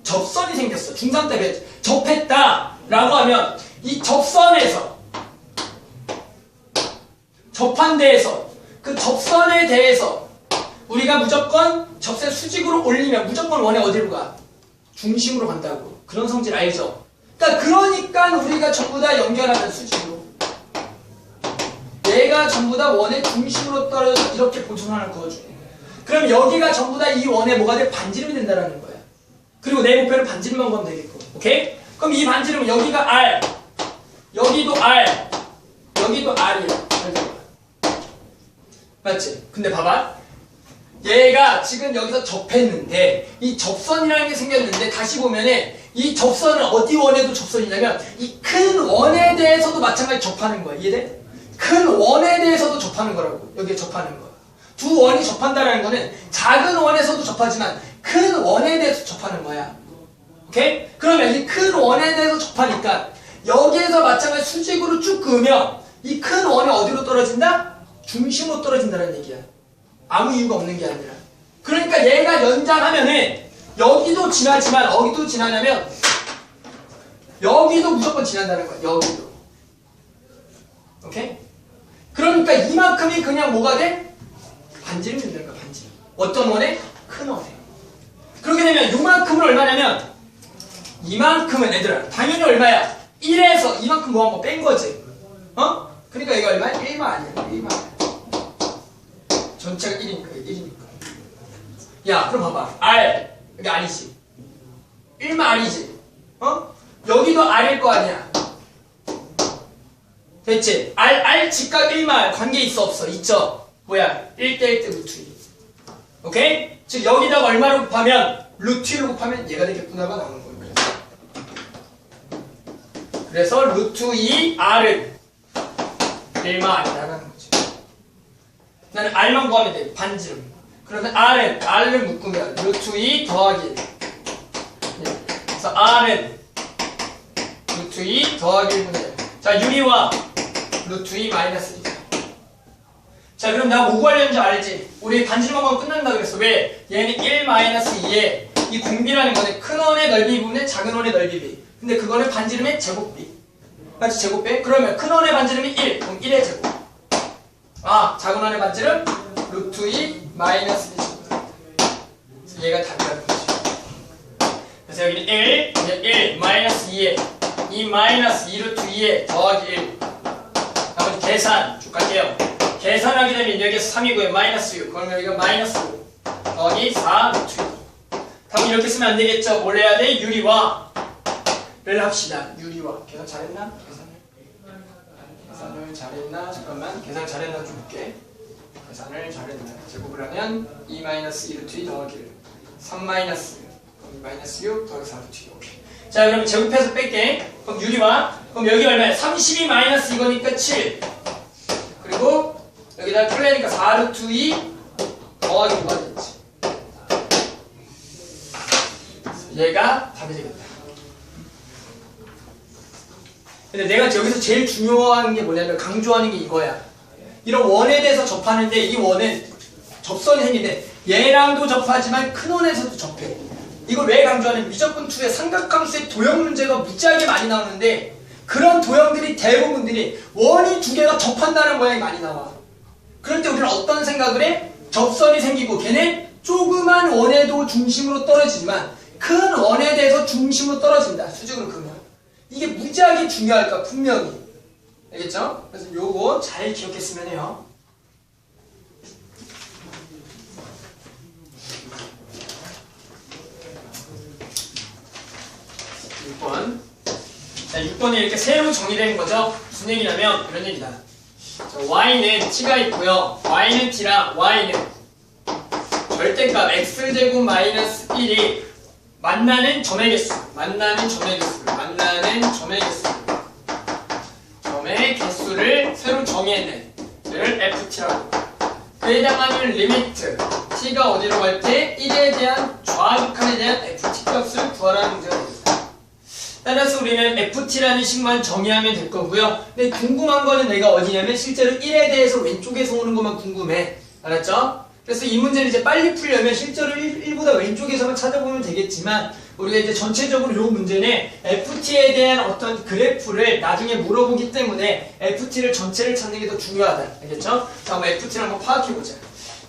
Speaker 1: 접선이 생겼어. 중3 때 배웠지. 접했다 라고 하면 이 접선에서 접한 데에서 그 접선에 대해서 우리가 무조건 접선 수직으로 올리면 무조건 원의 어디로 가? 중심으로 간다고. 그런 성질 알죠? 그러니까 우리가 전부 다 연결하는 수직으로 얘가 전부 다 원의 중심으로 떨어져서 이렇게 보충 하나 그어줘. 그럼 여기가 전부 다 이 원의 뭐가 돼? 반지름이 된다라는 거야. 그리고 내 목표는 반지름만 구하면 되겠고. 오케이? 그럼 이 반지름은 여기가 R, 여기도 R, 여기도 R이야. 맞지? 근데 봐봐. 얘가 지금 여기서 접했는데 이 접선이라는 게 생겼는데 다시 보면은 이 접선은 어디 원에도 접선이냐면 이 큰 원에 대해서도 마찬가지 접하는 거야. 이해돼? 큰 원에 대해서도 접하는 거라고. 여기에 접하는 거. 두 원이 접한다는 거는 작은 원에서도 접하지만 큰 원에 대해서 접하는 거야. 오케이? 그러면 이 큰 원에 대해서 접하니까 여기에서 마찬가지 수직으로 쭉 그으면 이 큰 원이 어디로 떨어진다? 중심으로 떨어진다는 얘기야. 아무 이유가 없는 게 아니라. 그러니까 얘가 연장하면은 여기도 지나지만 어디도 지나냐면 여기도 무조건 지난다는 거야. 여기도. 오케이? 그러니까 이만큼이 그냥 뭐가 돼? 반지름이 된다는 거야. 반지름. 어떤 원에? 큰 원에. 그렇게 되면 요만큼은 얼마냐면 이만큼은 얘들아 당연히 얼마야? 1에서 이만큼 뭐 한 거 뺀 거지. 그러니까 이거 얼마야? 1만 아니야. 1만. 전체가 1이니까 1이니까. 야 그럼 봐봐. R 여기 R이지. 1만 R이지. 여기도 R일 거 아니야. 됐지? R 직각 1만 관계 있어 없어? 있죠? 뭐야? 1대 1대 루트 2. 오케이? 즉 여기다가 얼마로 곱하면 루트 1로 곱하면 얘가 되겠구나가 나오는 거예요. 그래서 루트 2 R은 1만 R이라는 거지. 나는 R만 구하면 돼. 반지름. 그러면 R을 묶으면 루트 2 더하기 1. 그래서 R은 루트 2 더하기 1분의 1. 자, 유리와 루트 2 마이너스 1. 자, 그럼 내가 뭐 구하려는 줄 알지? 우리 반지름만 구하면 끝난다 그랬어. 왜? 얘는 1 마이너스 2에 이 공비라는 거는 큰 원의 넓이 분의 작은 원의 넓이 비. 근데 그거는 반지름의 제곱비. 맞지? 제곱비? 그러면 큰 원의 반지름이 1. 그럼 1의 제곱. 아, 작은 원의 반지름 루트 2 마이너스 1. 그래서 얘가 답이라는 거지. 그래서 여기는 1, 이제 1 마이너스 2에 2 마이너스 2 루트 2에 더하기 1. 나머지 계산 쭉 갈게요. 계산하게 되면 여기에서 3이고요. 마이너스 6. 그러면 여기가 마이너스 5 더하기 4 루트 2. 답은 이렇게 쓰면 안 되겠죠. 뭘 해야 돼? 유리와 를 합시다. 유리와. 계산 잘했나? 계산을 잘했나? 잠깐만. 계산 잘했나 좀 볼게. 계산을 잘했나? 제곱을 하면 2 마이너스 2 루트 2 더하기 1. 3 마이너스 6 더하기 4 루트 2. 오케이. 자, 그럼 제곱해서 뺄게. 그럼 유리와. 그럼 여기 얼마야? 32 마이너스 이거니까 7. 그리고 여기다 풀려니까 4 루트 2 더하기 5가 됐지. 얘가 답이 되겠다. 근데 내가 여기서 제일 중요한 게 뭐냐면 강조하는 게 이거야. 이런 원에 대해서 접하는데 이 원은 접선이 생기는데 얘랑도 접하지만 큰 원에서도 접해. 이걸 왜 강조하냐면 미적분 2의 삼각함수의 도형 문제가 무지하게 많이 나오는데 그런 도형들이 대부분들이 원이 두 개가 접한다는 모양이 많이 나와. 그럴 때 우리는 어떤 생각을 해? 접선이 생기고 걔는 조그만 원에도 중심으로 떨어지지만 큰 원에 대해서 중심으로 떨어진다. 수직으로 그으면. 이게 무지하게 중요할까 분명히. 알겠죠? 그래서 요거 잘 기억했으면 해요. 자, 6번에 이렇게 새로 정의된 거죠. 무슨 얘기냐면 이런 얘기다. 자, y는 t가 있고요. y는 t랑 y는 절대값 x제곱 마이너스 1이 만나는 점의 개수. 점의 개수를 새로 정의해낸 를 ft라고. 그에 해당하는 리미트 t가 어디로 갈 때 1에 대한 좌극한에 대한 ft 값을 구하라는 문제가 됩니다. 따라서 우리는 ft라는 식만 정의하면 될 거고요. 근데 궁금한 거는 내가 어디냐면 실제로 1에 대해서 왼쪽에서 오는 것만 궁금해. 알았죠? 그래서 이 문제를 이제 빨리 풀려면 실제로 1보다 왼쪽에서만 찾아보면 되겠지만 우리가 이제 전체적으로 이 문제는 ft에 대한 어떤 그래프를 나중에 물어보기 때문에 ft를 전체를 찾는 게 더 중요하다. 알겠죠? 자, 한번 ft를 한번 파악해보자.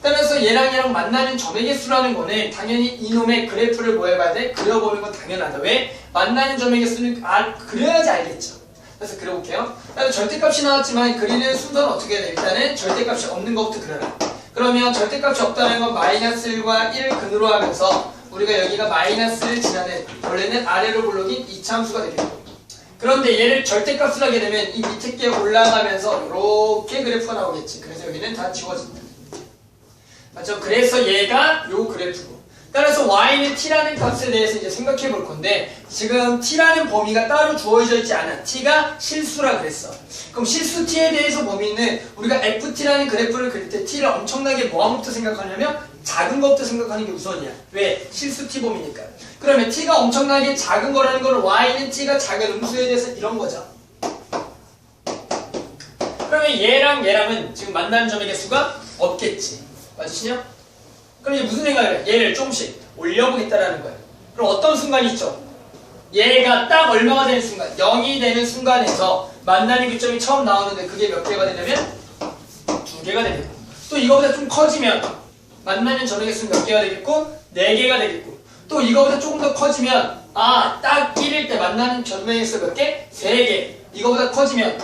Speaker 1: 따라서 얘랑 만나는 점의 개수라는 거는 당연히 이놈의 그래프를 뭐 해봐야 돼? 그려보는 건 당연하다. 왜? 만나는 점의 개수는 그려야지 알겠죠. 그래서 그려볼게요. 따라서 절대값이 나왔지만 그리는 순서는 어떻게 해야 돼? 일단은 절대값이 없는 것부터 그려라. 그러면 절대값이 없다는 건 마이너스 1과 1 근으로 하면서 우리가 여기가 마이너스를 지나는 원래는 아래로 불러긴 이차함수가 되겠고, 그런데 얘를 절대값을 하게 되면 이 밑에 게 올라가면서 이렇게 그래프가 나오겠지. 그래서 여기는 다 지워진다. 맞죠? 그래서 얘가 요 그래프고, 따라서 y는 t라는 값에 대해서 이제 생각해 볼 건데 지금 t라는 범위가 따로 주어져 있지 않아. t가 실수라 그랬어. 그럼 실수 t에 대해서 범위는 우리가 ft라는 그래프를 그릴 때 t를 엄청나게 뭐부터 생각하냐면 작은 것부터 생각하는 게 우선이야. 왜? 실수 t 범위니까. 그러면 t가 엄청나게 작은 거라는 걸 y는 t가 작은 음수에 대해서 이런 거죠. 그러면 얘랑은 지금 만나는 점의 개수가 없겠지. 맞으시냐? 그럼 이제 무슨 생각을 해? 얘를 조금씩 올려보겠다라는 거예요. 그럼 어떤 순간이 있죠? 얘가 딱 얼마가 되는 순간, 0이 되는 순간에서 만나는 교점이 처음 나오는데 그게 몇 개가 되냐면 2개가 되겠고, 또 이거보다 좀 커지면 만나는 점의 개수는 몇 개가 되겠고 4개가 되겠고, 또 이거보다 조금 더 커지면 딱 1일 때 만나는 점의 개수 몇 개? 3개. 이거보다 커지면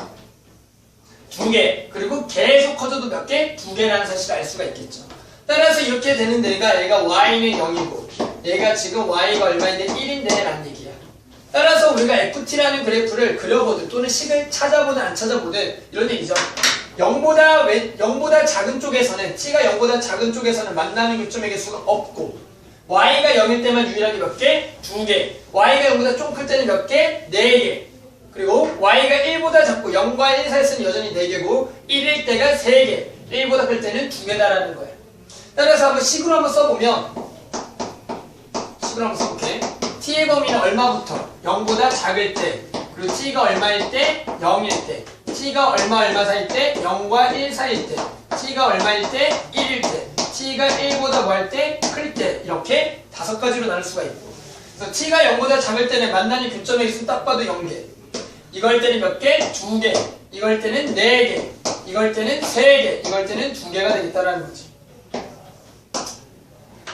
Speaker 1: 2개. 그리고 계속 커져도 몇 개? 2개라는 사실을 알 수가 있겠죠. 따라서 이렇게 되는 데가 얘가 y는 0이고 얘가 지금 y가 얼마인데 1인데 라는 얘기야. 따라서 우리가 ft라는 그래프를 그려보든 또는 식을 찾아보든 안 찾아보든 이런 얘기죠. 0보다 작은 쪽에서는 t가 0보다 작은 쪽에서는 만나는 교점의 개수가 없고, y가 0일 때만 유일하게 몇 개? 2개. y가 0보다 좀 클 때는 몇 개? 4개. 그리고 y가 1보다 작고 0과 1 사이에서는 여전히 4개고 1일 때가 3개. 1보다 클 때는 2개다라는 거예요. 따라서 한번 식으로 한번 써보면 식으로 한번 써볼게. t의 범위는 얼마부터? 0보다 작을 때, 그리고 t가 얼마일 때? 0일 때, t가 얼마 사이일 때? 0과 1 사이일 때, t가 얼마일 때? 1일 때, t가 1보다 뭐 할 때? 클 때, 이렇게 5가지로 나눌 수가 있고, 그래서 t가 0보다 작을 때는 만나는 교점의 개수는 딱 봐도 0개, 이걸 때는 몇 개? 2개, 이걸 때는 4개, 이걸 때는 3개, 이걸 때는 2개가 되겠다라는 거지.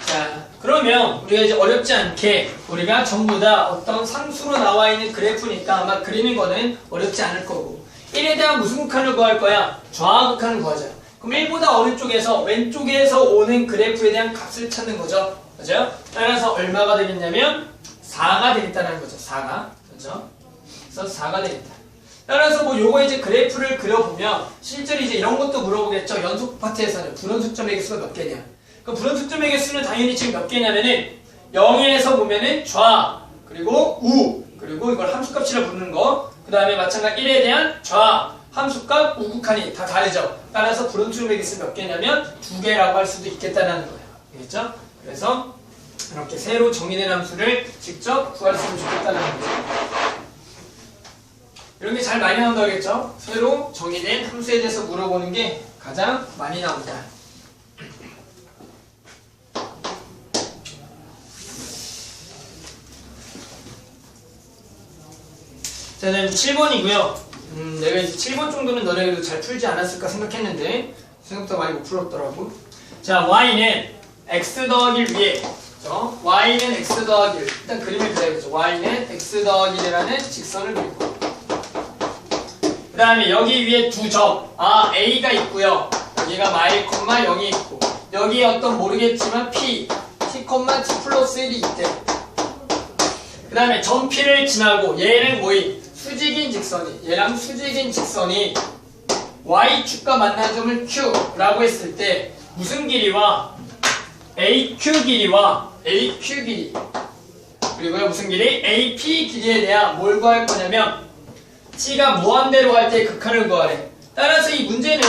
Speaker 1: 자, 그러면 우리가 이제 어렵지 않게 우리가 전부 다 어떤 상수로 나와 있는 그래프니까 아마 그리는 거는 어렵지 않을 거고, 1에 대한 무슨 극한을 구할 거야? 좌극한을 구하자. 그럼 1보다 오른쪽에서 왼쪽에서 오는 그래프에 대한 값을 찾는 거죠. 그죠? 따라서 얼마가 되겠냐면 4가 되겠다는 거죠. 4가. 그죠? 그래서 4가 되겠다. 따라서 뭐 요거 이제 그래프를 그려보면 실제로 이제 이런 것도 물어보겠죠. 연속 파트에서는 불원수점의 개수가 몇 개냐. 그 불원수점의 개수는 당연히 지금 몇 개냐면은 0에서 보면은 좌, 그리고 우, 그리고 이걸 함수값이라 부르는 거, 그 다음에 마찬가지 1에 대한 좌, 함수값, 우극한이 다 다르죠. 따라서 불원수점의 개수 몇 개냐면 2개라고 할 수도 있겠다는 거예요. 알겠죠? 그래서 이렇게 새로 정의된 함수를 직접 구할 수 있으면 좋겠다는 거죠. 이런 게 잘 많이 나온다고 했겠죠? 새로 정의된 함수에 대해서 물어보는 게 가장 많이 나온다. 자, 다음 7번이고요. 내가 이제 7번 정도는 너네들도 잘 풀지 않았을까 생각했는데 생각보다 많이 못 풀었더라고. 자, y는 x 더하기 위에, 그렇죠? y는 x 더하기 1. 일단 그림을 그려야겠죠. y는 x 더하기 1이라는 직선을 그리고, 그 다음에 여기 위에 두 점, a가 있고요. 여기가 마일, 0이 있고, 여기에 어떤 모르겠지만 p, t, t 플러스 1이 있대. 그 다음에 점 p를 지나고 얘는 뭐임? 수직인 직선이, 얘랑 수직인 직선이 y축과 만나는 점을 q라고 했을 때 무슨 길이와 aq 길이와 aq 길이, 그리고요 무슨 길이? ap 길이에 대한 뭘 구할 거냐면 t가 무한대로 갈 때 극한을 구하래. 따라서 이 문제는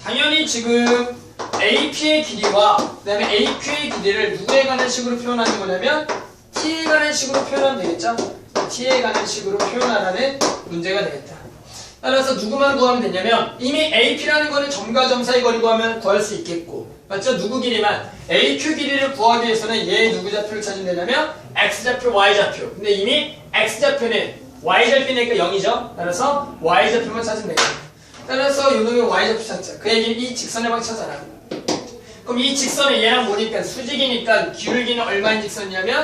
Speaker 1: 당연히 지금 ap의 길이와 그 다음에 aq의 길이를 누구에 관한 식으로 표현하는 거냐면 t에 관한 식으로 표현하면 되겠죠? t에 관한 식으로 표현하라는 문제가 되겠다. 따라서 누구만 구하면 되냐면 이미 ap라는 거는 점과 점 사이 거리 구할 수 있겠고, 맞죠? 누구 길이만? aq 길이를 구하기 위해서는 얘 누구 좌표를 찾으면 되냐면 x좌표, y좌표. 근데 이미 x좌표는 y좌표니까 0이죠? 따라서 y좌표만 찾으면 되겠다. 따라서 요놈의 y좌표 찾자. 그 얘기는 이 직선의 방 찾아라. 그럼 이 직선은 얘랑 뭐니까 수직이니까 기울기는 얼마인 직선이냐면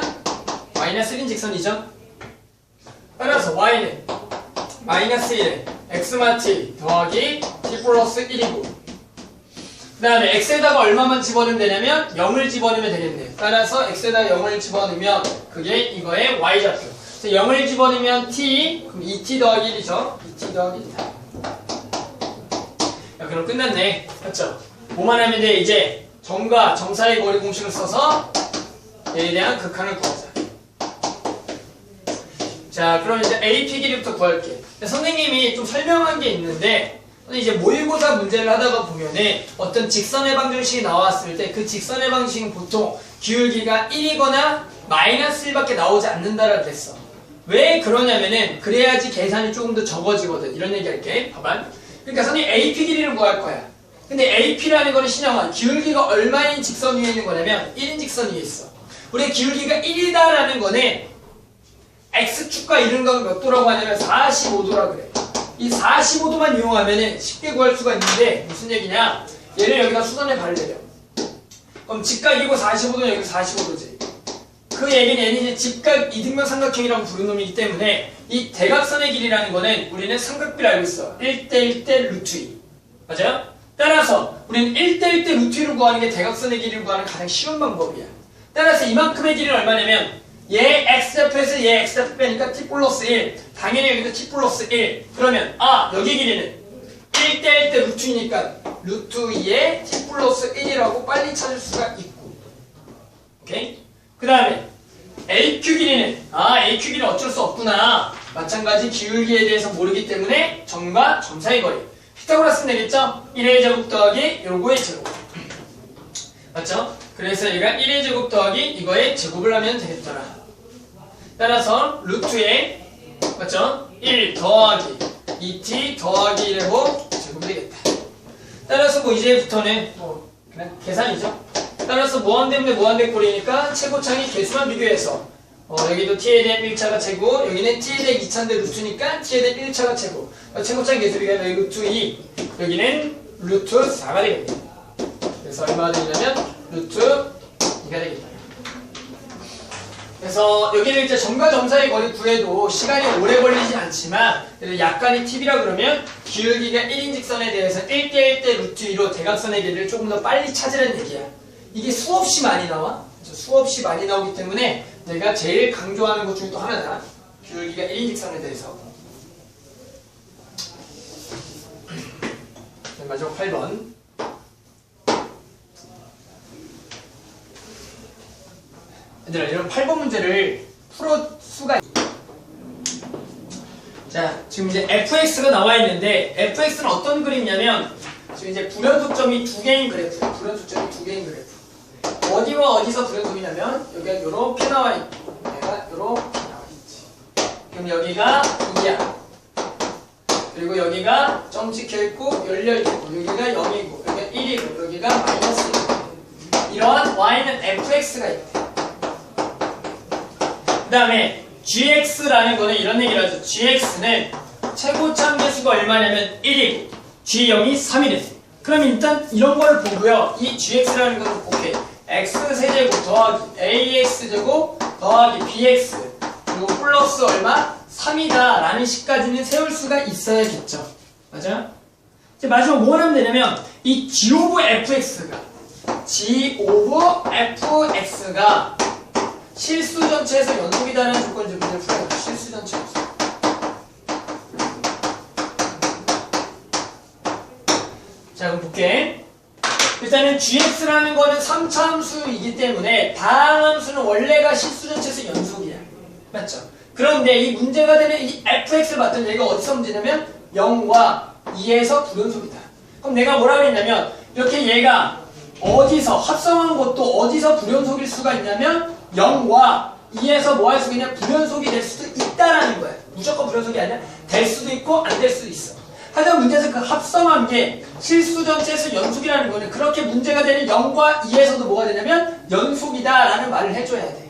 Speaker 1: 마이너스 1인 직선이죠? 따라서 y는 마이너스 1에 x마 t 더하기 t 플러스 1이고, 그 다음에 x에다가 얼마만 집어넣으면 되냐면 0을 집어넣으면 되겠네요. 따라서 x에다가 0을 집어넣으면 그게 이거의 y좌표. 0을 집어넣으면 t, 그럼 2t 더하기 1이죠? 2t 더하기 1이다. 야, 그럼 끝났네. 맞죠? 뭐만 하면 돼? 이제 점과 점 사이 거리 공식을 써서 얘에 대한 극한을 구하자. 자, 그럼 이제 AP 길이부터 구할게. 선생님이 좀 설명한 게 있는데, 이제 모의고사 문제를 하다가 보면은 어떤 직선의 방정식이 나왔을 때 그 직선의 방정식은 보통 기울기가 1이거나 마이너스 1밖에 나오지 않는다라고 했어. 왜 그러냐면은 그래야지 계산이 조금 더 적어지거든. 이런 얘기 할게. 봐봐. 그러니까 선생님 AP 길이를 구할 거야. 근데 AP라는 거는 신영아, 기울기가 얼마인 직선 위에 있는 거냐면 1인 직선 위에 있어. 우리 기울기가 1이다라는 거는 X축과 이런 건 몇 도라고 하냐면 45도라 그래. 이 45도만 이용하면 쉽게 구할 수가 있는데 무슨 얘기냐? 얘를 여기다 수선에 발려요. 그럼 직각이고 45도는 여기 45도지. 그 얘기는 얘는 이제 직각 이등변 삼각형이라고 부르는 놈이기 때문에 이 대각선의 길이라는 거는 우리는 삼각비를 알고 있어. 1대1 대 루트 2. 맞아요? 따라서 우리는 1대1 대 루트 2를 구하는 게 대각선의 길이를 구하는 가장 쉬운 방법이야. 따라서 이만큼의 길이는 얼마냐면 얘 x좌표에서 얘 x좌표 빼니까 t 플러스 1. 당연히 여기도 t 플러스 1. 그러면 여기 길이는 1대1 대 루트 2니까 루트 2에 t 플러스 1이라고 빨리 찾을 수가 있고, 오케이? 그 다음에 AQ 길이는 AQ 길이는 어쩔 수 없구나. 마찬가지 기울기에 대해서 모르기 때문에 점과 점 사이 거리. 피타고라스는 되겠죠? 1의 제곱 더하기 요거의 제곱. 맞죠? 그래서 얘가 1의 제곱 더하기 이거의 제곱을 하면 되겠더라. 따라서 루트에 맞죠? 1 더하기 2t 더하기 1의 제곱이 되겠다. 따라서 뭐 이제부터는 뭐 그냥 계산이죠. 따라서 무한대분의 무한대꼴이니까 최고창의 개수만 비교해서 여기도 t에 대한 1차가 최고, 여기는 t에 대한 2차인데 루트니까 t에 대한 1차가 최고. 최고창 개수 비교하면 여기 루트 2, 여기는 루트 4가 되겠다. 그래서 얼마가 되냐면 루트 2가 되겠다. 그래서 여기는 이제 점과 점 사이 거리 구해도 시간이 오래 걸리진 않지만 약간의 팁이라 그러면 기울기가 1인 직선에 대해서 1대1 대 루트 2로 대각선의 길이를 조금 더 빨리 찾으라는 얘기야. 이게 수없이 많이 나와. 수없이 많이 나오기 때문에 내가 제일 강조하는 것 중에 또 하나다. 기울기가 1인 직선에 대해서. 마지막 8번. 얘들아, 이런 8번 문제를 풀어 수가 자, 지금 이제 fx가 나와 있는데 fx는 어떤 그림이냐면 지금 이제 불연속점이 두 개인 그래프예요. 불연속점이 두 개인 그래프. 어디와 어디서 불연속이냐면 여기가 이렇게 나와 있고 얘가 이렇게 나와 있지. 그럼 여기가 2야. 그리고 여기가 점 찍혀 있고 열려 있고 여기가 0이고 여기가 1이고 여기가 마이너스 1이고 이러한 y는 fx가 있대. 그 다음에 gx라는 거는 이런 얘기를 하죠. gx는 최고참 개수가 얼마냐면 1이고 g0이 3이래. 그럼 일단 이런 걸 보고요. 이 gx라는 거를 볼게. x세제곱 더하기 ax제곱 더하기 bx 그리고 플러스 얼마? 3이다 라는 식까지는 세울 수가 있어야겠죠. 맞아? 이제 마지막 뭐 하면 되냐면 이 g 오브 fx가 실수 전체에서 연속이다라는 조건 주문을 풀어요. 실수 전체에서. 자, 그럼 볼게. 일단은 gx라는 거는 3차 함수이기 때문에 다항 함수는 원래가 실수 전체에서 연속이야. 맞죠? 그런데 이 문제가 되는 이 fx를 봤더니 얘가 어디서 문제냐면 0과 2에서 불연속이다. 그럼 내가 뭐라고 했냐면 이렇게 얘가 어디서 합성한 것도 어디서 불연속일 수가 있냐면 0과 2에서 뭐 할 수가 있냐? 불연속이 될 수도 있다라는 거야. 무조건 불연속이 아니라 될 수도 있고 안 될 수도 있어. 하지만 문제에서 그 합성한 게 실수 전체에서 연속이라는 거는 그렇게 문제가 되는 0과 2에서도 뭐가 되냐면 연속이다라는 말을 해줘야 돼.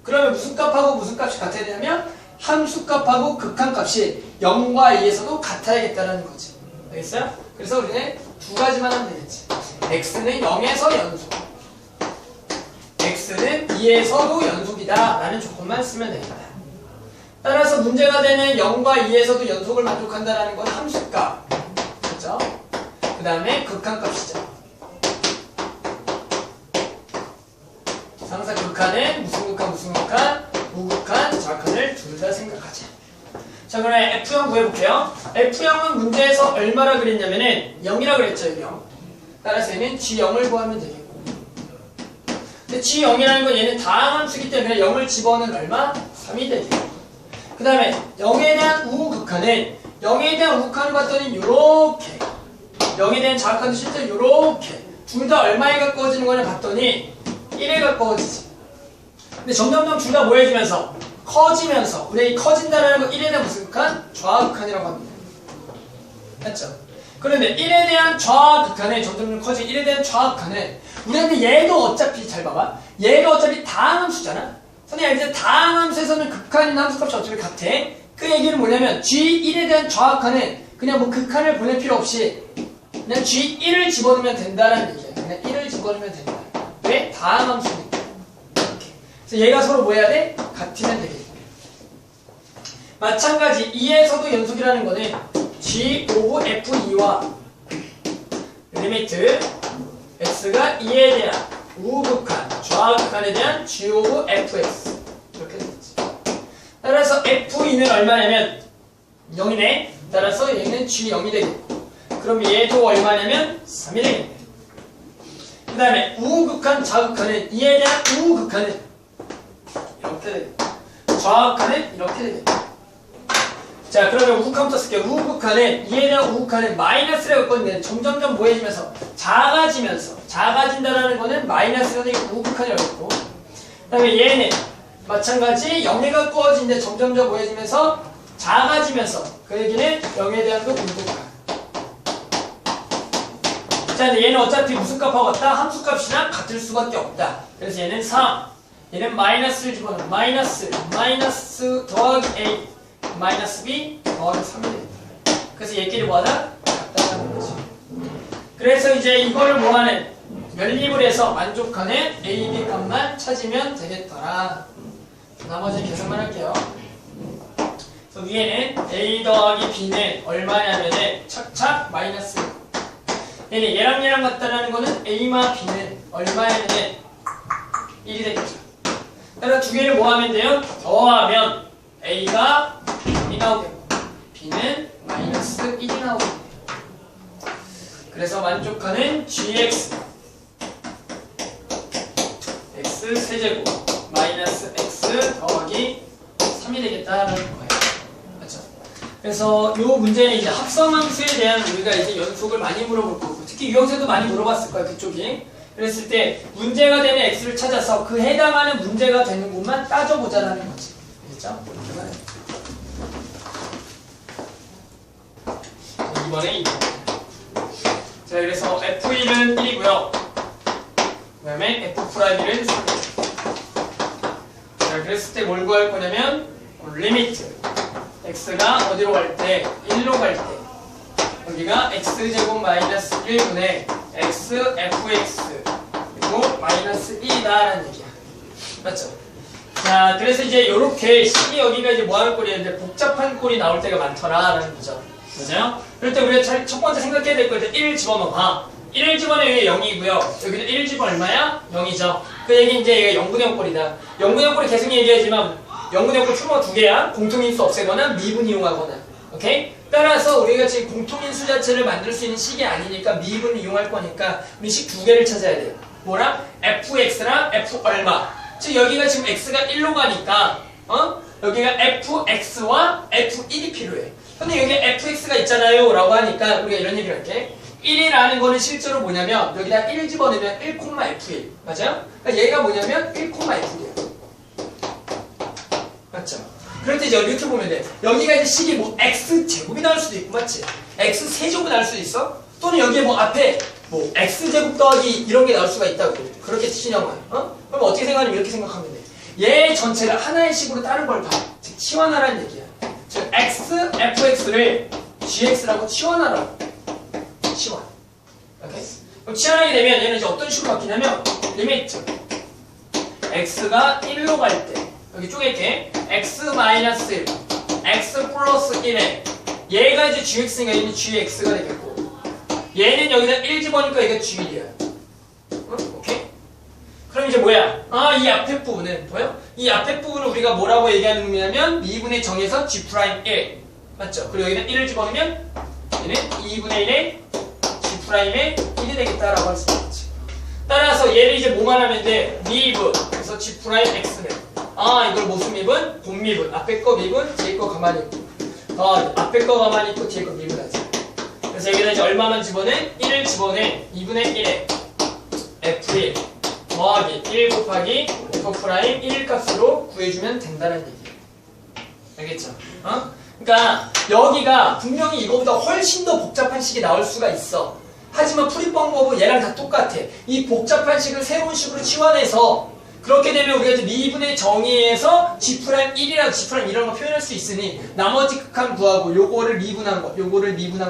Speaker 1: 그러면 무슨 값하고 무슨 값이 같아야 되냐면 함수값하고 극한값이 0과 2에서도 같아야겠다라는 거지. 알겠어요? 그래서 우리는 두 가지만 하면 되겠지. x는 0에서 연속, x는 2에서도 연속이다 라는 조건만 쓰면 됩니다. 따라서 문제가 되는 0과 2에서도 연속을 만족한다라는 건 함수값, 그렇죠? 그 다음에 극한값이죠. 항상 극한은 무슨 극한, 우극한, 좌극한을 둘 다 생각하자. 자, 그럼 F형 구해볼게요. F형은 문제에서 얼마라 그랬냐면은 0이라 그랬죠, 0. 따라서 얘는 G0을 구하면 되겠고. 근데 G0이라는 건 얘는 다항함수기 때문에 0을 집어넣으면 얼마? 3이 되겠고. 그 다음에 0에 대한 우극한은 0에 대한 우극한을 봤더니 요렇게 0에 대한 좌극한도 실제 요렇게 둘 다 얼마에 가까워지는 거냐 봤더니 1에 가까워지지. 근데 점점점 둘 다 뭐 해지면서 커지면서 우리가 이 커진다라는 거 1에 대한 무슨 극한? 좌극한이라고 합니다. 맞죠? 그런데 1에 대한 좌극한에 점점 커진 1에 대한 좌극한은 우리한테 얘도 어차피 잘 봐봐. 얘가 어차피 다항함수잖아. 선생님 이제 다항함수에서는 극한이나 함수값이 어차피 같아. 그 얘기는 뭐냐면 G1에 대한 좌극한은 그냥 뭐 극한을 보낼 필요 없이 그냥 G1을 집어넣으면 된다라는 얘기야. 그냥 1을 집어넣으면 된다. 왜? 다항함수니까. 이렇게. 그래서 얘가 서로 뭐 해야 돼? 같으면 되겠다. 마찬가지 2에서도 연속이라는 거는 G 오브 F2와 리미트 X가 2에 대한 우극한, 좌극한에 대한 G 오브 FX 이렇게 되겠지. 따라서 F2는 얼마냐면 0이네. 따라서 얘는 G0이 되겠고 그럼 얘도 얼마냐면 3이 되겠네. 그 다음에 우극한, 좌극한은 2에 대한 우극한은 이렇게 되겠고 좌극한은 이렇게 되겠고 자, 그러면 우극한부터 쓸게요. 우극한은 이에 대한 우극한은 마이너스라고 했거든요. 점점점 뭐해지면서 작아진다라는 거는 마이너스가 되고 우극한이라고 했고, 그 다음에 얘는 마찬가지 0에 가까워지는데 점점점 뭐해지면서 작아지면서 그 얘기는 0에 대한 거 우극한. 자, 근데 얘는 어차피 무슨 값하고 같다? 함수값이랑 같을 수밖에 없다. 그래서 얘는 3. 얘는 마이너스를 집어넣어. 마이너스 더하기 A 마이너스 B 더하기 3이 되겠다. 그래서 얘끼리 뭐하다? 같다는 거지. 그래서 이제 이거를 뭐하는 연립을 해서 만족하는 A, B 값만 찾으면 되겠더라. 나머지 계산만 할게요. 그래서 위에는 A 더하기 B는 얼마냐면은 착착 마이너스, 얘는 얘랑 같다라는 거는 A마 B는 얼마냐면은 1이 되겠죠. 따라 두 개를 뭐 하면 돼요? 더하면 A가 2 나오겠고 B는 마이너스 1이 나오겠네요. 그래서 만족하는 GX X 세제곱 마이너스 X 더하기 3이 되겠다라는 거예요. 맞죠? 그래서 이 문제는 이제 합성함수에 대한 우리가 이제 연속을 많이 물어볼 거고, 특히 유형세도 많이 물어봤을 거예요, 그쪽이. 그랬을 때 문제가 되는 X를 찾아서 그 해당하는 문제가 되는 곳만 따져보자라는 거지. 알겠죠? 이번에 2번. 자, 그래서 F1은 1이고요. 그 다음에 F'1은 3. 자, 그랬을 때 뭘 구할 거냐면 리미트 X가 어디로 갈 때? 1로 갈 때 여기가 X제곱 마이너스 1분의 X, Fx 그리고 마이너스 2다라는 얘기야. 맞죠? 자, 그래서 이제 요렇게 식이 여기가 이제 뭐하는 꼴이었는데 복잡한 꼴이 나올 때가 많더라라는 거죠. 맞아요? 그럴 때 우리가 첫 번째 생각해야 될 거일 때 1을 집어넣어봐. 1을 집어넣으면 0이고요. 여기도 1 집어 얼마야? 0이죠. 그 얘기 이제 얘가 0분의 0 꼴이다. 0분의 0 꼴이 계속 얘기하지만 0분의 0 꼴 풀모가 두 개야. 공통인수 없애거나 미분 이용하거나. 오케이? 따라서 우리가 지금 공통인수 자체를 만들 수 있는 식이 아니니까 미분 이용할 거니까 우리 식 두 개를 찾아야 돼요. 뭐랑? fx랑 f 얼마. 즉 여기가 지금 x가 1로 가니까 여기가 fx와 f1이 필요해. 근데 여기 fx가 있잖아요 라고 하니까 우리가 이런 얘기를 할게. 1이라는 거는 실제로 뭐냐면 여기다 1 집어넣으면 1,f1 맞아요? 그러니까 얘가 뭐냐면 1,f1이야. 맞죠? 그럴 때 이제 이렇게 보면 돼. 여기가 이제 식이 뭐 x제곱이 나올 수도 있고 맞지? x세제곱이 나올 수도 있어? 또는 여기에 뭐 앞에 뭐 x제곱 더하기 이런 게 나올 수가 있다고. 그렇게 신형은 그럼 어떻게 생각하냐면 이렇게 생각하면 돼. 얘 전체를 하나의 식으로 다른 걸 봐. 즉 치환하라는 얘기야. 즉 x, fx를 gx라고 치환하라고. 치환. 오케이? 그럼 치환하게 되면 얘는 이제 어떤 식으로 바뀌냐면 리미트 x가 1로 갈 때 여기 쪼갤게. x-1 x 플러스 1에 얘가 이제 gx니까 얘는 gx가 되겠고 얘는 여기다 1 집어니까 얘가 g1이야. 오케이? 그럼 이제 뭐야? 이 앞에 부분은 뭐요? 이 앞에 부분을 우리가 뭐라고 얘기하는 거냐면 미분의 정에서 g'1 맞죠? 그리고 여기다 1을 집어넣으면 얘는 2분의 1에 g'의 1이 되겠다라고 할 수 있지. 따라서 얘를 이제 뭐만 하면 돼? 미분 그래서 g'x는 이걸 무슨 미분? 곱미분. 앞에 거 미분, 뒤에 거 가만히 있고. 앞에 거 가만히 있고, 뒤에 거 미분하지. 그래서 여기다 이제 얼마만 집어내? 1을 집어내. 2분의 1에 F1 더하기 1 곱하기 F'1 값으로 구해주면 된다는 얘기예요. 알겠죠? 그러니까 여기가 분명히 이거보다 훨씬 더 복잡한 식이 나올 수가 있어. 하지만 풀이 방법은 얘랑 다 똑같아. 이 복잡한 식을 새로운 식으로 치환해서 그렇게 되면 우리가 이제 미분의 정의에서 g'1이랑 g'1 이런 거 표현할 수 있으니 나머지 극한 구하고 요거를 미분한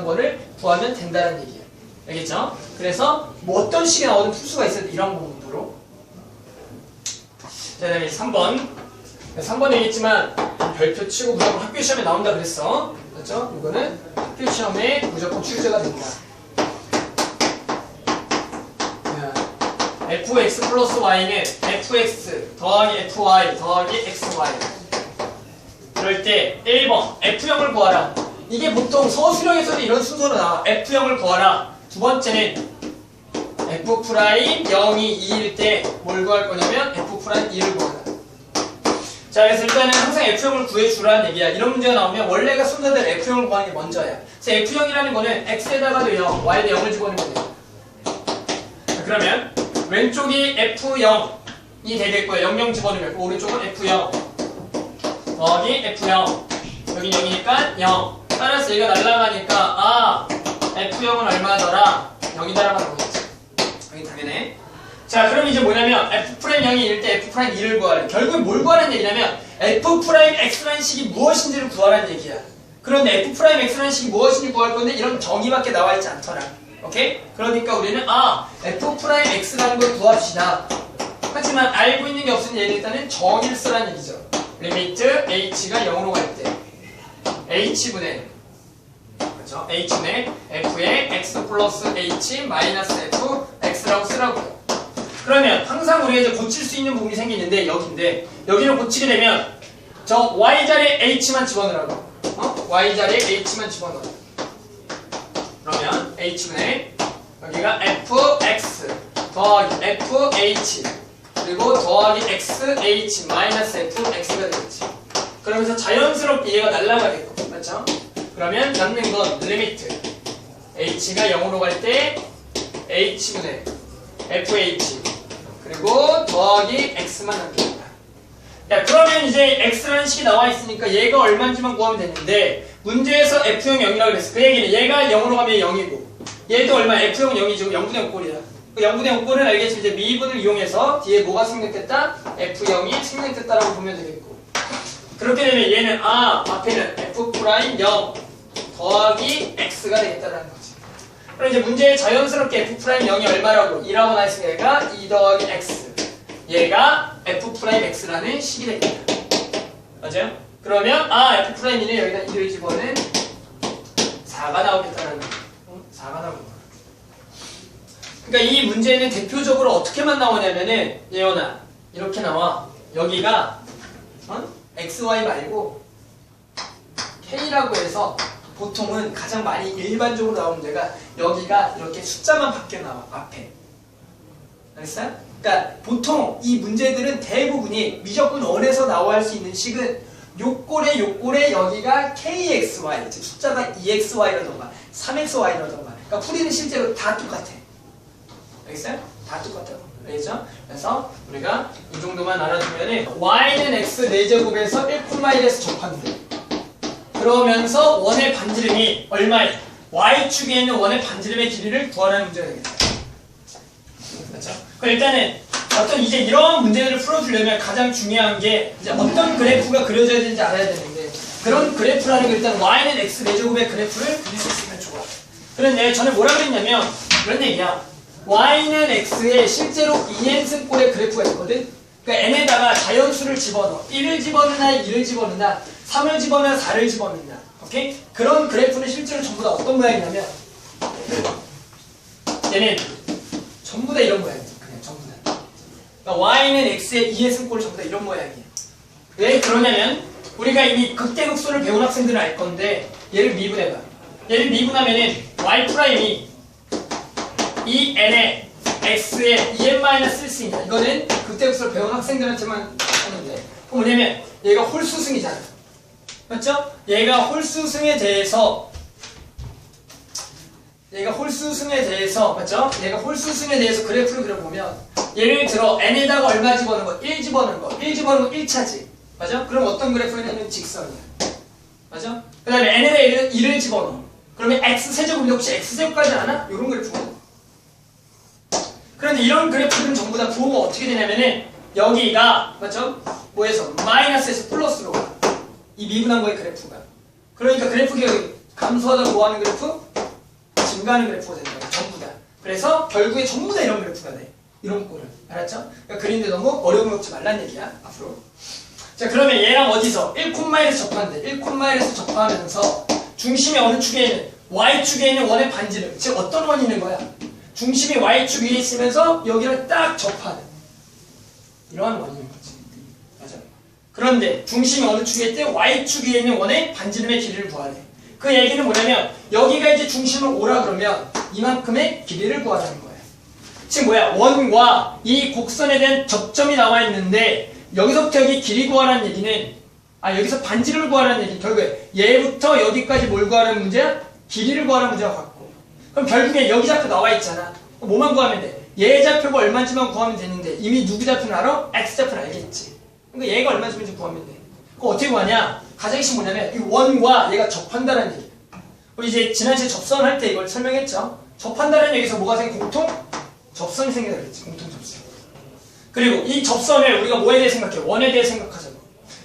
Speaker 1: 거를 구하면 된다는 얘기예요. 알겠죠? 그래서 뭐 어떤 식이 나오든 풀 수가 있어요. 이런 부분으로. 자, 그다음에 3번. 3번 얘기했지만 별표 치고 무조건 학교 시험에 나온다 그랬어. 맞죠? 이거는 학교 시험에 무조건 출제가 된다. fx 플러스 y는 fx 더하기 fy 더하기 xy. 그럴 때 1번 f형을 구하라. 이게 보통 서술형에서도 이런 순서로 나와. f형을 구하라. 두 번째는 f' 0이 2일 때 뭘 구할 거냐면 f' 2를 구하라. 자, 그래서 일단은 항상 F형을 구해주라는 얘기야. 이런 문제가 나오면 원래가 순서대로 F형을 구하는 게 먼저야. 그래서 F형이라는 거는 X에다가도 0, Y에다 0을 집어넣으면 돼. 자, 그러면 왼쪽이 F0이 되겠고요. 00 집어넣으면 오른쪽은 F0 더하기 F0 여기 0이니까 0 따라서 얘가 날아가니까 F0은 얼마더라? 0이다라고 하는 거겠지. 여기 당연해. 자, 그럼 이제 뭐냐면 F'0이 1일 때 F'2를 구하래. 결국엔 뭘 구하라는 얘기냐면 F'X라는 식이 무엇인지를 구하라는 얘기야. 그런데 F'X라는 식이 무엇인지 구할 건데 이런 정의밖에 나와 있지 않더라. 오케이? 그러니까 우리는 F'X라는 걸 구합시다. 하지만 알고 있는 게 없으니 얘는 일단은 정의를 쓰라는 얘기죠. 리미트 H가 0으로 갈 때 H분의 그렇죠? H분의 F의 X 플러스 H 마이너스 F X라고 쓰라고요. 그러면 항상 우리가 이제 고칠 수 있는 부분이 생기는데 여기인데 여기를 고치게 되면 저 Y 자리에 H만 집어넣으라고. Y 자리에 H만 집어넣어. 그러면 H분의 여기가 FX 더하기 FH 그리고 더하기 XH 마이너스 FX가 되겠지. 그러면서 자연스럽게 얘가 날아가겠고 맞죠? 그러면 남는 건 리미트 H가 0으로 갈 때 H분의 FH 그리고 더하기 X만 남깁니다. 야, 그러면 이제 X라는 식이 나와 있으니까 얘가 얼마인지만 구하면 되는데 문제에서 F형 0이라고 그랬어. 그 얘기는 얘가 0으로 가면 0이고 얘도 얼마? F형은 0이죠. 0분의 5꼴이야. 그 0분의 5꼴은 알겠지. 이제 미분을 이용해서 뒤에 뭐가 생략됐다? F0이 생략됐다라고 보면 되겠고 그렇게 되면 얘는 앞에는 F'0 더하기 X가 되겠다라는 거지. 그럼 이제 문제에 자연스럽게 F'0이 얼마라고? 2라고 나있으니까 얘가 2 더하기 X 얘가 F'X라는 식이 되겠다. 맞아요? 그러면 F'이는 여기다 2를 집어넣으면 4가 나오겠다는 거. 4가 나오는 거야. 그러니까 이 문제는 대표적으로 어떻게만 나오냐면은 예원아 이렇게 나와. 여기가 XY 말고 K라고 해서 보통은 가장 많이 일반적으로 나오는 데가 여기가 이렇게 숫자만 바뀌어 나와 앞에. 알겠어요? 그러니까 보통 이 문제들은 대부분이 미적분 1에서 나와야 할 수 있는 식은 요꼴에 여기가 KXY 즉 숫자가 2XY라던가 3XY라던가 그러니까 풀이는 실제로 다 똑같아. 알겠어요? 다 똑같아요. 알겠죠? 그래서 우리가 이 정도만 알아두면은 Y는 X 4제곱에서 1,1에서 접한대. 그러면서 원의 반지름이 얼마에? Y축에 있는 원의 반지름의 길이를 구하라는 문제가 되겠다. 그렇죠? 그럼 일단은 어떤 이제 이런 문제들을 풀어주려면 가장 중요한 게 이제 어떤 그래프가 그려져야 되는지 알아야 되는데 그런 그래프라는 게 일단 Y는 X 4제곱의 그래프를 그릴 수 있으면 좋아. 그런데 전에 뭐라 그랬냐면 이런 얘기야. Y는 X에 실제로 2n승꼴의 그래프가 있거든. 그러니까 n에다가 자연수를 집어넣어. 1을 집어넣나 2를 집어넣나 3을 집어넣나 4를 집어넣나. 오케이? 그런 그래프는 실제로 전부 다 어떤 모양이냐면 얘는 전부 다 이런 모양이야. 그냥 전부 다. 그러니까 Y는 X의 2의 승꼴 전부 다 이런 모양이야. 왜 그러냐면 우리가 이미 극대극소를 배운 학생들은 알 건데 얘를 미분해봐. 얘를 미분하면은 Y' 이 n의 x의 2n-1승이다. 이거는 극대극소를 배운 학생들한테만 하는데 뭐냐면 얘가 홀수승이잖아. 맞죠? 얘가 홀수승에 대해서 맞죠? 얘가 홀수승에 대해서 그래프를 그려보면 예를 들어 n에다가 얼마 집어넣은 거? 1 집어넣은 거. 1 집어넣은 거 1차지. 맞죠? 그럼 어떤 그래프냐면 직선이야. 맞죠? 그 다음에 n에다 1을 집어넣어. 그러면 x세제곱인데 혹시 x제곱까지 아나? 이런 그래프거든. 그런데 이런 그래프들은 전부 다 부호가 어떻게 되냐면은 여기가 맞죠? 뭐에서? 마이너스에서 플러스로 가. 이 미분한 거의 그래프가. 그러니까 그래프가 감소하다 고하는 그래프, 증가하는 그래프가 된다. 전부 다. 그래서 결국에 전부 다 이런 그래프가 돼. 이런 꼴을. 알았죠? 그러니까 그린데 너무 어려움 먹지 말란 얘기야. 앞으로. 자, 그러면 얘랑 어디서? 1,1에서 접한대. 1,1에서 접하면서 중심이 어느 축에 있는? Y축에 있는 원의 반지름. 즉 어떤 원이 있는 거야? 중심이 Y축 위에 있으면서 여기를 딱 접하는 이러한 원이 있는 거지. 맞아. 그런데 중심이 어느 축에 있대? Y축 위에 있는 원의 반지름의 길이를 구하래. 그 얘기는 뭐냐면 여기가 이제 중심을 오라 그러면 이만큼의 길이를 구하라는 거야. 즉 뭐야? 원과 이 곡선에 대한 접점이 나와 있는데 여기서부터 여기 길이 구하라는 얘기는 여기서 반지름을 구하라는 얘기는 결국에 얘부터 여기까지 뭘 구하라는 문제야? 길이를 구하라는 문제가 같고 그럼 결국에 여기 좌표 나와 있잖아. 뭐만 구하면 돼? 얘 좌표가 얼마인지만 구하면 되는데 이미 누구 좌표는 알아? x 좌표는 알겠지. 그러니까 얘가 얼마인지 구하면 돼. 그거 어떻게 구하냐? 가장 핵심 뭐냐면 이 원과 얘가 접한다는 얘기야. 우리 이제 지난 시간에 접선할 때 이걸 설명했죠. 접한다는 얘기에서 뭐가 생겨? 공통? 접선이 생긴다 그랬지. 공통 접선. 그리고 이 접선을 우리가 뭐에 대해 생각해? 원에 대해 생각하자고.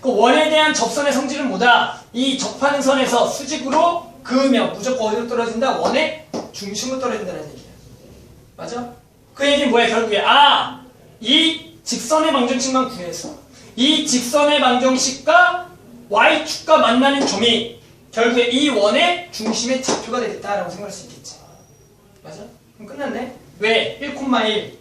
Speaker 1: 그 원에 대한 접선의 성질은 뭐다? 이 접하는 선에서 수직으로 그으면 무조건 어디로 떨어진다? 원의 중심으로 떨어진다는 얘기야. 맞아? 그 얘기는 뭐야? 결국에 이 직선의 방정식만 구해서 이 직선의 방정식과 y축과 만나는 점이 결국에 이 원의 중심의 좌표가 되겠다라고 생각할 수 있겠지. 맞아? 그럼 끝났네. 왜? 1,1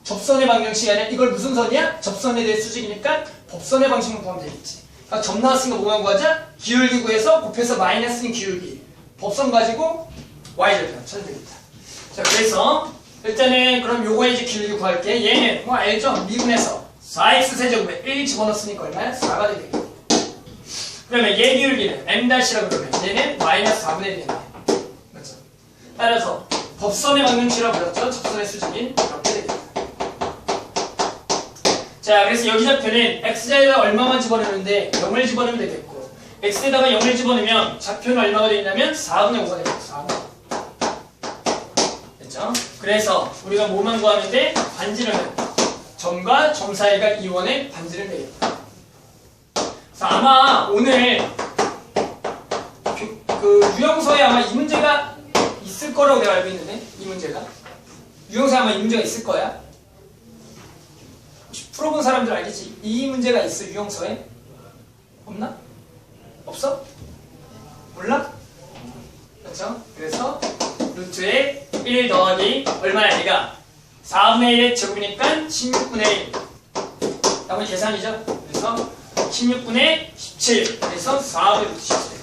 Speaker 1: 접선의 방정식이 아니라 이걸 무슨 선이야? 접선에 대해 수직이니까 법선의 방식만 구하면 되겠지. 그러니까 점 나왔으니까 뭐만 구하자? 기울기 구해서 곱해서 마이너스인 기울기 법선 가지고 y절편 찾으면 되겠다. 자, 그래서 일단은 그럼 요거에 이제 기울기 구할게. 얘는 뭐 알죠? 미분해서 4x세제곱에 1 집어넣었으니까 얼마야? 4가 되겠다. 그러면 얘 기울기는 m-라고 그러면 얘는 마이너스 4분의 1이 되네. 맞죠? 따라서 법선의 방정식이라고 불렀죠? 접선의 수직인 이렇게 되겠다. 자, 그래서 여기 좌표는 x자에다가 얼마만 집어넣는데 0을 집어넣으면 되겠고 x에다가 0을 집어넣으면 좌표는 얼마가 되겠냐면 4분의 5가 되겠고 4분의 5. 됐죠? 그래서 우리가 뭐만 구하면 돼? 반지름은 점과 점 사이가 이원의 반지름 되겠다. 그래서 아마 오늘 그 유형서에 아마 이 문제가 있을 거라고 내가 알고 있는데 이 문제가 유형서에 아마 이 문제가 있을 거야. 풀어본 사람들 알겠지? 이 문제가 있어 유형서에? 없나? 없어? 몰라? 그렇죠? 그래서 루트에 1 더하기 얼마야 얘가? 4분의 1의 제곱이니까 16분의 1 나머지 계산이죠? 그래서 16분의 17 그래서 4분의 루트 17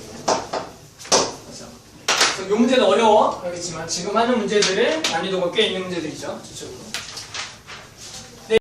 Speaker 1: 그렇죠? 그래서 이 문제는 어려워 알겠지만 지금 하는 문제들은 난이도가 꽤 있는 문제들이죠 저쪽으로